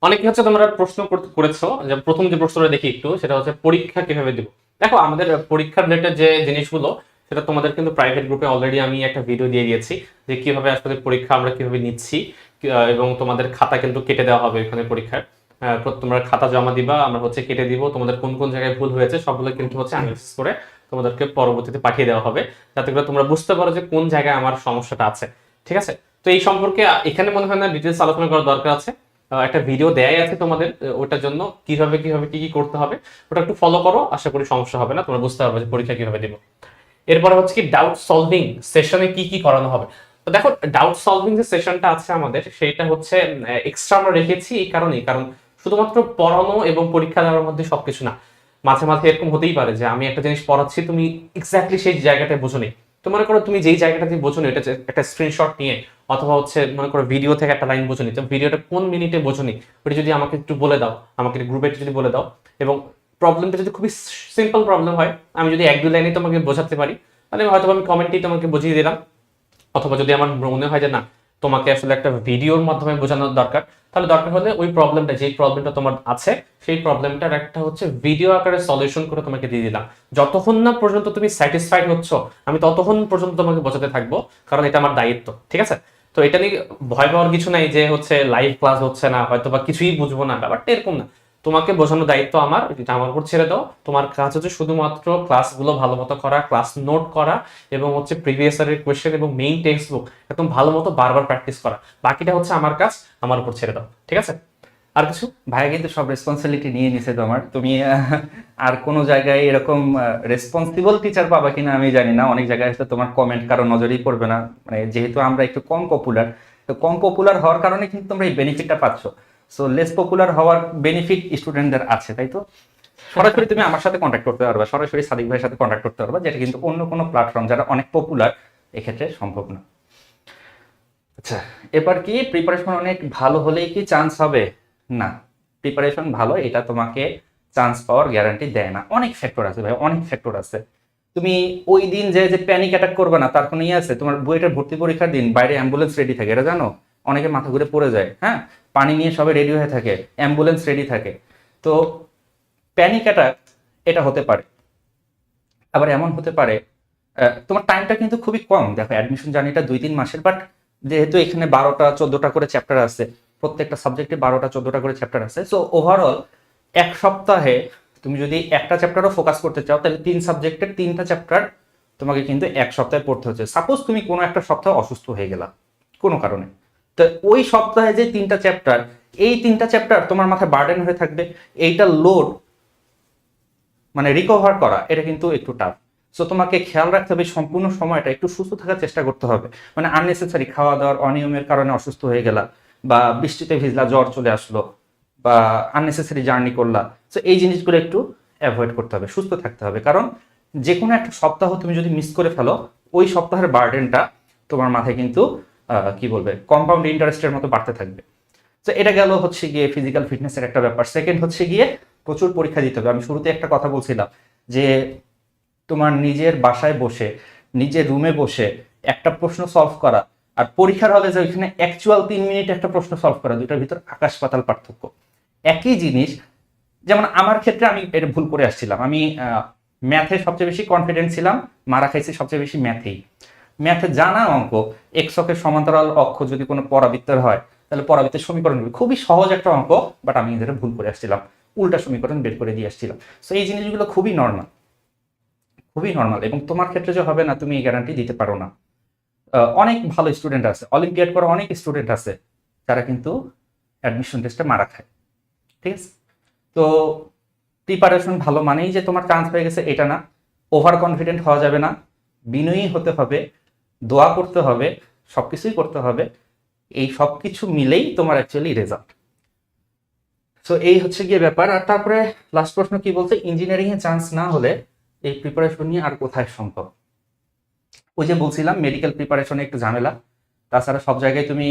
অনেকে হচ্ছে তোমরা প্রশ্ন করেছো, যে প্রথম যে প্রশ্নটা দেখি একটু, সেটা হচ্ছে পরীক্ষা কিভাবে দিব। দেখো আমাদের পরীক্ষার রিলেটেড যে জিনিসগুলো, সেটা তোমাদের কিন্তু প্রাইভেট গ্রুপে অলরেডি আমি একটা ভিডিও দিয়ে দিয়েছি, যে কিভাবে আসলে পরীক্ষা আমরা কিভাবে নিচ্ছি, এবং তোমাদের খাতা কিন্তু কেটে দেওয়া হবে এখানে পরীক্ষার। তোমরা খাতা জমা দিবা, আমরা হচ্ছে কেটে দিব, তোমাদের কোন কোন জায়গায় ভুল হয়েছে সবগুলো কিন্তু হচ্ছে অ্যানালাইসিস করে তোমাদেরকে পরবর্তীতে পাঠিয়ে দেওয়া হবে, যাতে করে তোমরা বুঝতে পারো যে কোন জায়গায় আমার সমস্যাটা আছে। ঠিক আছে, তো এই সম্পর্কে এখানে মনে হয় না ডিটেলস আলোচনা করার দরকার আছে। একটা ভিডিও দেয়াই আছে তোমাদের, ওটার জন্য কিভাবে কিভাবে কি কি করতে হবে ওটা একটু ফলো করো, আশা করি সমস্যা হবে না, তোমরা বুঝতে পারবে যে পরীক্ষা কিভাবে দেবো। এরপরে হচ্ছে কি ডাউট সলভিং সেশনে কি কি করানো হবে। তো দেখো ডাউট সলভিং যে সেশনটা আছে আমাদের, সেটা হচ্ছে এক্সট্রা আমরা রেখেছি এই কারণেই, কারণ শুধুমাত্র পড়ানো এবং পরীক্ষা দেওয়ার মধ্যে সবকিছু না। মাঝে মাঝে এরকম হতেই পারে যে আমি একটা জিনিস পড়াচ্ছি, তুমি এক্স্যাক্টলি সেই জায়গাটায় বোঝো নি। তো মনে করো তুমি যেই জায়গাটা তুমি বোঝো নি, এটা একটা স্ক্রিনশট নিয়ে, অথবা হচ্ছে মনে করো ভিডিও থেকে একটা লাইন বোঝো নি, তো ভিডিওটা কোন মিনিটে বোঝো নি, ওটা যদি আমাকে একটু বলে দাও, আমাকে গ্রুপে যদি বলে দাও, এবং প্রবলেমটা যদি খুবই সিম্পল প্রবলেম হয়, আমি যদি এক দুই লাইনে তোমাকে বোঝাতে পারি, তাহলে হয়তো আমি কমেন্টেই তোমাকে বুঝিয়ে দিলাম। অথবা যদি আমার মনে হয় যে না, তোমাকে আসলে একটা ভিডিওর মাধ্যমে বোঝানোর দরকার, তাহলে দরকার হলে ওই প্রবলেমটা, যেই প্রবলেমটা তোমার আছে সেই প্রবলেমটার একটা হচ্ছে ভিডিও আকারে সলিউশন করে তোমাকে দিয়ে দিলাম। যতক্ষণ না পর্যন্ত তুমি স্যাটিসফাইড হচ্ছ, আমি ততক্ষণ পর্যন্ত তোমাকে বোঝাতে থাকবো, কারণ এটা আমার দায়িত্ব। ঠিক আছে, তো এটা নিয়ে ভয় পাওয়ার কিছু নাই যে হচ্ছে লাইভ ক্লাস হচ্ছে না, হয়তো বা কিছুই বুঝবো না, ব্যাপারটা এরকম না। তোমাকে বোঝানোর দায়িত্ব আমার, এটা আমার উপর ছেড়ে দাও। তোমার কাজ হচ্ছে শুধুমাত্র ক্লাসগুলো ভালো মতো করা, ক্লাস নোট করা, এবং হচ্ছে প্রিভিয়াস ইয়ারের কোয়েশ্চেন এবং মেইন টেক্সট বুক একদম ভালো মতো বারবার প্র্যাকটিস করা। বাকিটা হচ্ছে আমার কাজ, আমার উপর ছেড়ে দাও। ঠিক আছে, আর কিছু? ভাইয়া কিন্তু সব রেসপন্সিবিলিটি নিয়ে নিছে তোমার, তুমি আর কোনো জায়গায় এরকম রেসপন্সিবল টিচার পাবা কিনা আমি জানি না। অনেক জায়গায় আসলে তোমার কমেন্ট কারো নজরেই পড়বে না, মানে যেহেতু আমরা একটু কম পপুলার, তো কম পপুলার হওয়ার কারণে কিন্তু তোমরা এই বেনিফিটটা পাচ্ছ। সো লেস পপুলার হওয়ার বেনিফিট স্টুডেন্টদের আছে, তাই তো? সরাসরি তুমি আমার সাথে কন্ট্যাক্ট করতে পারবা, সরাসরি সাদিক ভাইয়ের সাথে কন্ট্যাক্ট করতে পারবা, যেটা কিন্তু অন্য কোনো প্ল্যাটফর্ম যারা অনেক পপুলার এক্ষেত্রে সম্ভব না। আচ্ছা, এবার কি প্রিপারেশন অনেক ভালো হলেই কি চান্স হবে? না, প্রিপারেশন ভালো এটা তোমাকে চান্স পাওয়ার গ্যারান্টি দেয় না। অনেক ফ্যাক্টর আছে ভাই, অনেক ফ্যাক্টর আছে। তুমি ওই দিন যে যে প্যানিক অ্যাটাক করবে না তার কোনো ইয়ে আছে? তোমার বুয়েটের ভর্তি পরীক্ষার দিন বাইরে অ্যাম্বুলেন্স রেডি থাকে, এটা জানো? অনেকে মাথা ঘুরে পড়ে যায়, হ্যাঁ, পানি নিয়ে সবাই রেডি হয়ে থাকে, অ্যাম্বুলেন্স রেডি থাকে। তো প্যানিক অ্যাটাক এটা হতে পারে। আবার এমন হতে পারে তোমার টাইমটা কিন্তু খুবই কম, দেখো অ্যাডমিশন জার্নিটা 2-3 মাসের, বাট যেহেতু এখানে 12টা-14টা করে চ্যাপ্টার আছে, প্রত্যেকটা সাবজেক্টে 12টা-14টা করে চ্যাপ্টার আছে, সো ওভারঅল এক সপ্তাহে তুমি যদি একটা চ্যাপ্টারও ফোকাস করতে চাও, তাহলে 3 সাবজেক্টের 3টা চ্যাপ্টার তোমাকে কিন্তু এক সপ্তাহে পড়তে হচ্ছে। সাপোজ তুমি কোনো একটা সপ্তাহে অসুস্থ হয়ে গেলা কোনো কারণে, তো ওই সপ্তাহে যে 3টা চ্যাপ্টার, এই 3টা চ্যাপ্টার তোমার মাথায় বার্ডেন হয়ে থাকবে। এইটা লোড মানে রিকভার করা এটা কিন্তু একটু টাফ। সো তোমাকে খেয়াল রাখতে হবে সম্পূর্ণ সময়টা একটু সুস্থ থাকার চেষ্টা করতে হবে। মানে আননেসেসারি খাওয়া দাওয়ার অনিয়মের কারণে অসুস্থ হয়ে গেলা, বা বৃষ্টিতে ভিজলা জ্বর চলে আসলো, বা আননেসেসারি জার্নি করলা, সো এই জিনিসগুলো একটু অ্যাভয়েড করতে হবে, সুস্থ থাকতে হবে। কারণ যে কোনো একটা সপ্তাহ তুমি যদি মিস করে ফেলো, ওই সপ্তাহের বার্ডেনটা তোমার মাথায় কিন্তু কি বলবে কম্পাউন্ড ইন্টারেস্টের মতো বাড়তে থাকবে। তো এটা গেল হচ্ছে গিয়ে ফিজিক্যাল ফিটনেসের একটা ব্যাপার। সেকেন্ড হচ্ছে গিয়ে প্রচুর পরীক্ষা দিতে হবে। আমি শুরুতে একটা কথা বলছিলাম যে তোমার নিজের বাসায় বসে, নিজের রুমে বসে একটা প্রশ্ন সলভ করা, আর পরীক্ষার হলে যে ওইখানে অ্যাকচুয়াল 3 মিনিট একটা প্রশ্ন সলভ করা, দুইটার ভিতর আকাশ পাতাল পার্থক্য। একই জিনিস, যেমন আমার ক্ষেত্রে আমি এটা ভুল করে আসছিলাম। আমি ম্যাথে সবচেয়ে বেশি কনফিডেন্ট ছিলাম, মারা খাইছি সবচেয়ে বেশি ম্যাথেই। ম্যাথে জানা অঙ্ক, এক্স অক্ষের সমান্তরাল অক্ষ যদি কোনো পরাবৃত্তের হয়, তাহলে পরাবৃত্তের সমীকরণ হবে, খুবই সহজ একটা অঙ্ক, বাট আমি এদের ভুল করে আসছিলাম, উল্টা সমীকরণ বের করে দিয়ে আসছিলাম। সো এই জিনিসগুলো খুবই নর্মাল, খুবই নর্মাল, এবং তোমার ক্ষেত্রে যে হবে না তুমি এই গ্যারান্টি দিতে পারো না। অনেক ভালো স্টুডেন্ট আছে, অলিম্পিয়াড করা অনেক স্টুডেন্ট আছে যারা কিন্তু অ্যাডমিশন টেস্টে মারা খায়। ঠিক আছে, তো প্রিপারেশন ভালো মানেই যে তোমার চান্স হয়ে গেছে এটা না। ওভার কনফিডেন্ট হওয়া যাবে না, বিনয়ী হতে হবে, দোয়া করতে হবে, সবকিছুই করতে হবে। এই সবকিছু মিলেই তোমার অ্যাকচুয়ালি রেজাল্ট। সো এই হচ্ছে গিয়ে ব্যাপার। আর তারপরে লাস্ট প্রশ্ন কি বলছে, ইঞ্জিনিয়ারিং এ চান্স না হলে এই প্রিপারেশন নিয়ে আর কোথায় সম্ভব? ওই যে বলছিলাম মেডিকেল প্রিপারেশনে একটু ঝামেলা, তাছাড়া সব জায়গায় তুমি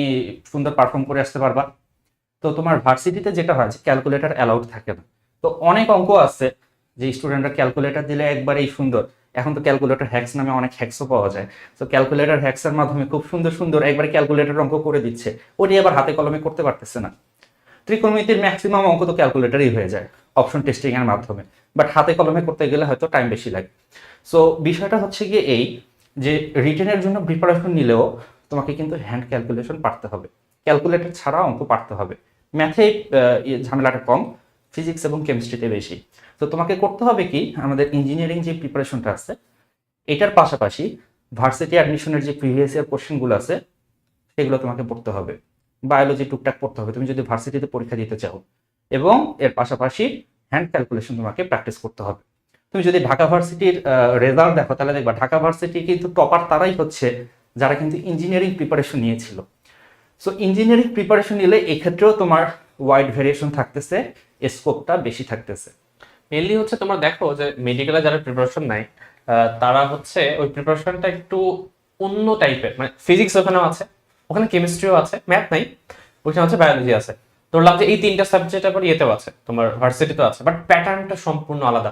সুন্দর পারফর্ম করে আসতে পারবা। তো তোমার ভার্সিটিতে যেটা হয় ক্যালকুলেটর অ্যালাউড থাকে না। তো অনেক অঙ্ক আছে যে স্টুডেন্টরা ক্যালকুলেটর দিলে একবারেই সুন্দর। এখন তো ক্যালকুলেটর হ্যাক্স নামে অনেক হ্যাক্সও পাওয়া যায়। তো ক্যালকুলেটর হ্যাক্সের মাধ্যমে খুব সুন্দর সুন্দর একবারে ক্যালকুলেটর অঙ্ক করে দিচ্ছে, ওটি আবার হাতে কলমে করতে পারতেছে না। ত্রিকোণমিতির ম্যাক্সিমাম অঙ্ক তো ক্যালকুলেটরই হয়ে যায় অপশন টেস্টিং এর মাধ্যমে, বাট হাতে কলমে করতে গেলে হয়তো টাইম বেশি লাগে। সো বিষয়টা হচ্ছে গিয়ে এই যে রিটেনের জন্য প্রিপারেশন নিলেও তোমাকে কিন্তু হ্যান্ড ক্যালকুলেশন পারতে হবে, ক্যালকুলেটর ছাড়া অঙ্ক পারতে হবে। ম্যাথে ঝামেলাটা কম, ফিজিক্স এবং কেমিস্ট্রিতে বেশি। তো তোমাকে করতে হবে কি, আমাদের ইঞ্জিনিয়ারিং যে প্রিপারেশনটা আছে এটার পাশাপাশি ভার্সিটি অ্যাডমিশনের যে প্রিভিয়াস ইয়ার কোশ্চেনগুলো আছে সেগুলো তোমাকে পড়তে হবে। বায়োলজি টুকটাক পড়তে হবে তুমি যদি ভার্সিটিতে পরীক্ষা দিতে চাও, এবং এর পাশাপাশি হ্যান্ড ক্যালকুলেশন তোমাকে প্র্যাকটিস করতে হবে। তুমি যদি ঢাকা ভার্সিটির রেজাল্ট দেখো তাহলে দেখবা ঢাকা ভার্সিটি কিন্তু টপার তারাই হচ্ছে যারা কিন্তু ইঞ্জিনিয়ারিং প্রিপারেশন নিয়েছিল। সো ইঞ্জিনিয়ারিং প্রিপারেশন নিলে এক্ষেত্রেও তোমার ওয়াইড ভেরিয়েশন থাকতেছে, স্কোপটা বেশি থাকতেছে। মেনলি হচ্ছে তোমরা দেখো যে মেডিকেলে যারা প্রিপারেশন নেয় তারা হচ্ছে ওই প্রিপারেশনটা একটু অন্য টাইপের, মানে ফিজিক্স ওখানেও আছে, ওখানে কেমিস্ট্রিও আছে, ম্যাথ নাই, ওখানে হচ্ছে বায়োলজি আছে। ধরলাম যে এই তিনটা সাবজেক্ট আবার ইয়েতেও আছে, তোমার ভার্সিটিতেও আছে, বাট প্যাটার্নটা সম্পূর্ণ আলাদা।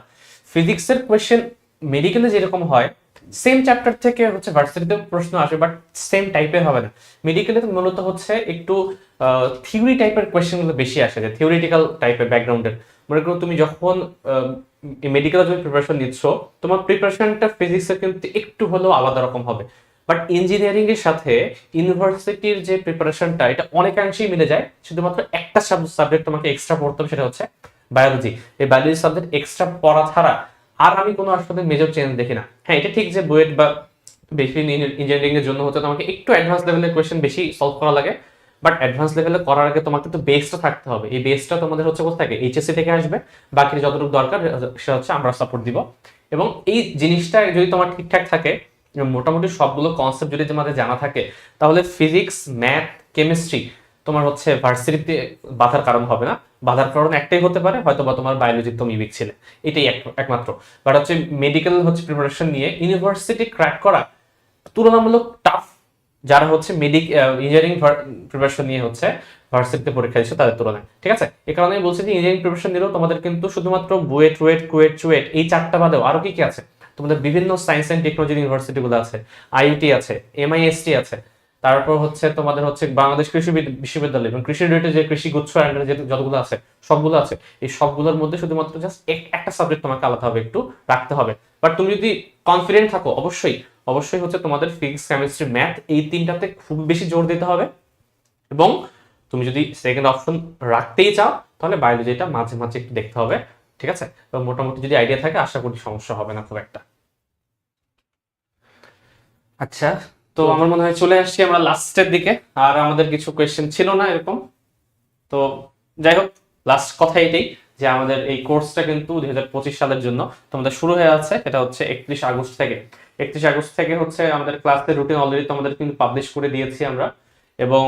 ফিজিক্সের কোয়েশ্চেন মেডিকেলে যেরকম হয় সেম চ্যাপ্টার থেকে হচ্ছে ভার্সিটিতে প্রশ্ন আসে, বাট সেম টাইপের হবে না। মেডিকেলে তো মূলত হচ্ছে একটু থিওরি টাইপের কোয়েশ্চেনগুলো বেশি আসে, যে থিওরিটিক্যাল টাইপের ব্যাকগ্রাউন্ডের। মনে করো তুমি যখন মেডিকেল তুমি প্রিপারেশন নিচ্ছ, তোমার প্রিপারেশনটা ফিজিক্সের কিন্তু একটু হলেও আলাদা রকম হবে। বাট ইঞ্জিনিয়ারিং এর সাথে ইউনিভার্সিটির যে প্রিপারেশনটা এটা অনেকাংশেই মিলে যায়, শুধুমাত্র একটা সাবজেক্ট তোমাকে এক্সট্রা পড়তে হবে, সেটা হচ্ছে বায়োলজি। এই বায়োলজি সাবজেক্ট এক্সট্রা পড়া ছাড়া আর আমি কোনো আসলে মেজর চেঞ্জ দেখি না। হ্যাঁ, এটা ঠিক যে বুয়েট বা বেশি ইঞ্জিনিয়ারিং এর জন্য হচ্ছে তোমাকে একটু অ্যাডভান্স লেভেলের কোয়েশ্চেন বেশি সলভ করা লাগে, বাট অ্যাডভান্স লেভেলে করার আগে তোমাকে তো বেসটা থাকতে হবে। এই বেসটা তোমাদের হচ্ছে কোথা থেকে, এইচএসসি থেকে আসবে। বাকি যতটুকু দরকার সেটা হচ্ছে আমরা সাপোর্ট দিব। এবং এই জিনিসটা যদি তোমার ঠিকঠাক থাকে, মোটামুটি সবগুলো কনসেপ্ট যদি তোমাদের জানা থাকে, তাহলে ফিজিক্স, ম্যাথ, কেমিস্ট্রি তোমার হচ্ছে ভার্সিটিতে বাধার কারণ হবে না। বাধার কারণ একটাই হতে পারে, হয়তো বা তোমার বায়োলজি তুমি উইক ছিলে, এটাই একমাত্র। বাট হচ্ছে মেডিকেল হচ্ছে প্রিপারেশন নিয়ে ইউনিভার্সিটি ক্র্যাক করা তুলনামূলক টাফ, যারা হচ্ছে ইঞ্জিনিয়ারিং প্রিপারেশন নিয়ে হচ্ছে ভার্সিটিতে পরীক্ষা দিচ্ছে তাদের তুলনায়। ঠিক আছে, এই কারণে আমি বলছি যে ইঞ্জিনিয়ারিং প্রিপারেশন নিলেও তোমাদের কিন্তু শুধুমাত্র বুয়েট, রুয়েট, কুয়েট, চুয়েট এই চারটা বাদেও আরো কি কি আছে, তোমাদের বিভিন্ন সায়েন্স অ্যান্ড টেকনোলজি ইউনিভার্সিটি গুলো আছে, আইইউটি আছে, এমআইএসটি আছে, তারপর হচ্ছে তোমাদের হচ্ছে বাংলাদেশ কৃষি বিশ্ববিদ্যালয় এবং কৃষি রিলেটেড যে কৃষি গুচ্ছ যে যতগুলো আছে সবগুলো আছে। এই সবগুলোর মধ্যে শুধুমাত্র জাস্ট একটা সাবজেক্ট তোমাকে আলাদাভাবে একটু রাখতে হবে। বাট তুমি যদি কনফিডেন্ট থাকো, অবশ্যই অবশ্যই হচ্ছে তোমাদের ফিজিক্স, কেমিস্ট্রি, ম্যাথ এই তিনটাতে খুব বেশি জোর দিতে হবে। এবং তুমি যদি সেকেন্ড অপশন রাখতেই চাও তাহলে বায়োলজিটা মাঝে মাঝে একটু দেখতে হবে। ঠিক আছে, তো মোটামুটি যদি আইডিয়া থাকে আশা করি সমস্যা হবে না খুব একটা। আচ্ছা, তো আমার মনে হয় চলে আসছি আমরা লাস্টের দিকে, আর আমাদের কিছু কোয়েশ্চেন ছিল না এরকম। তো যাই হোক, লাস্ট কথা এটাই যে আমাদের এই কোর্সটা কিন্তু 2025 সালের জন্য তোমাদের শুরু হয়ে আছে। এটা হচ্ছে 31 আগস্ট থেকে। 31 আগস্ট থেকে হচ্ছে আমাদের ক্লাসের রুটিন অলরেডি তোমাদের কিন্তু পাবলিশ করে দিয়েছি আমরা। এবং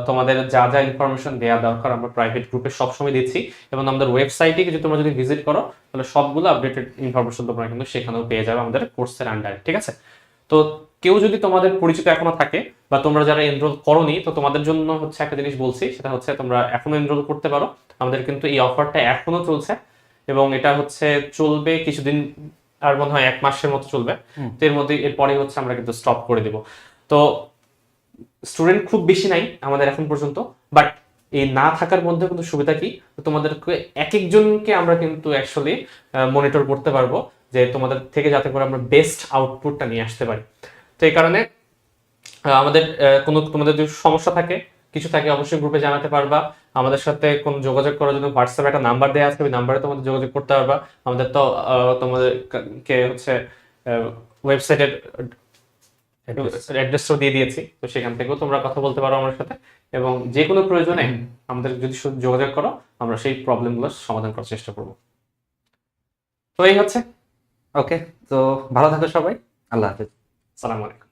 তোমাদের যা যা ইনফরমেশন দেওয়া দরকার আমরা প্রাইভেট গ্রুপে সবসময় দিচ্ছি। এবং আমাদের ওয়েবসাইটে যদি তোমরা যদি ভিজিট করো তাহলে সবগুলো আপডেটেড ইনফরমেশন তোমরা কিন্তু সেখানেও পেয়ে যাবে আমাদের কোর্সের আন্ডারে। ঠিক আছে, তো কেউ যদি তোমাদের পরিচিত এখনো থাকে বা তোমরা যারা এনরোল করোনি, তো তোমাদের জন্য হচ্ছে একটা জিনিস বলছি, সেটা হচ্ছে তোমরা এখনো এনরোল করতে পারো। আমাদের কিন্তু এই অফারটা এখনো চলছে এবং এটা হচ্ছে চলবে কিছুদিন, আর মনে হয় 1 মাসের মতো চলবে। তো এর মধ্যে এরপরে হচ্ছে আমরা কিন্তু স্টপ করে দিব। তো স্টুডেন্ট খুব বেশি নাই আমাদের এখন পর্যন্ত, বাট এই না থাকার মধ্যে কিন্তু সুবিধা কি, তোমাদেরকে এক একজনকে আমরা কিন্তু অ্যাকচুয়ালি মনিটর করতে পারবো যে তোমাদের থেকে যাতে করে আমরা বেস্ট আউটপুটটা নিয়ে আসতে পারি। তো এই কারণে আমাদের কোনো তোমাদের যদি সমস্যা থাকে, কিছু থাকে, অবশ্যই গ্রুপে জানাতে পারবা। আমাদের সাথে কোনো যোগাযোগ করার জন্য হোয়াটসঅ্যাপে একটা নাম্বার দেওয়া আছে, ওই নাম্বারে তোমাদের যোগাযোগ করতে পারবা। আমাদের তো তোমাদেরকে হচ্ছে ওয়েবসাইটের অ্যাড্রেসটাও দিয়ে দিয়েছি, তো সেখান থেকেও তোমরা কথা বলতে পারো আমার সাথে। এবং যে কোনো প্রয়োজনে আমাদের যদি যোগাযোগ করো, আমরা সেই প্রবলেমগুলো সমাধান করার চেষ্টা করবো। তো এই হচ্ছে। ওকে, তো ভালো থাকো সবাই, আল্লাহ হাফেজ। সালাম আলাইকুম।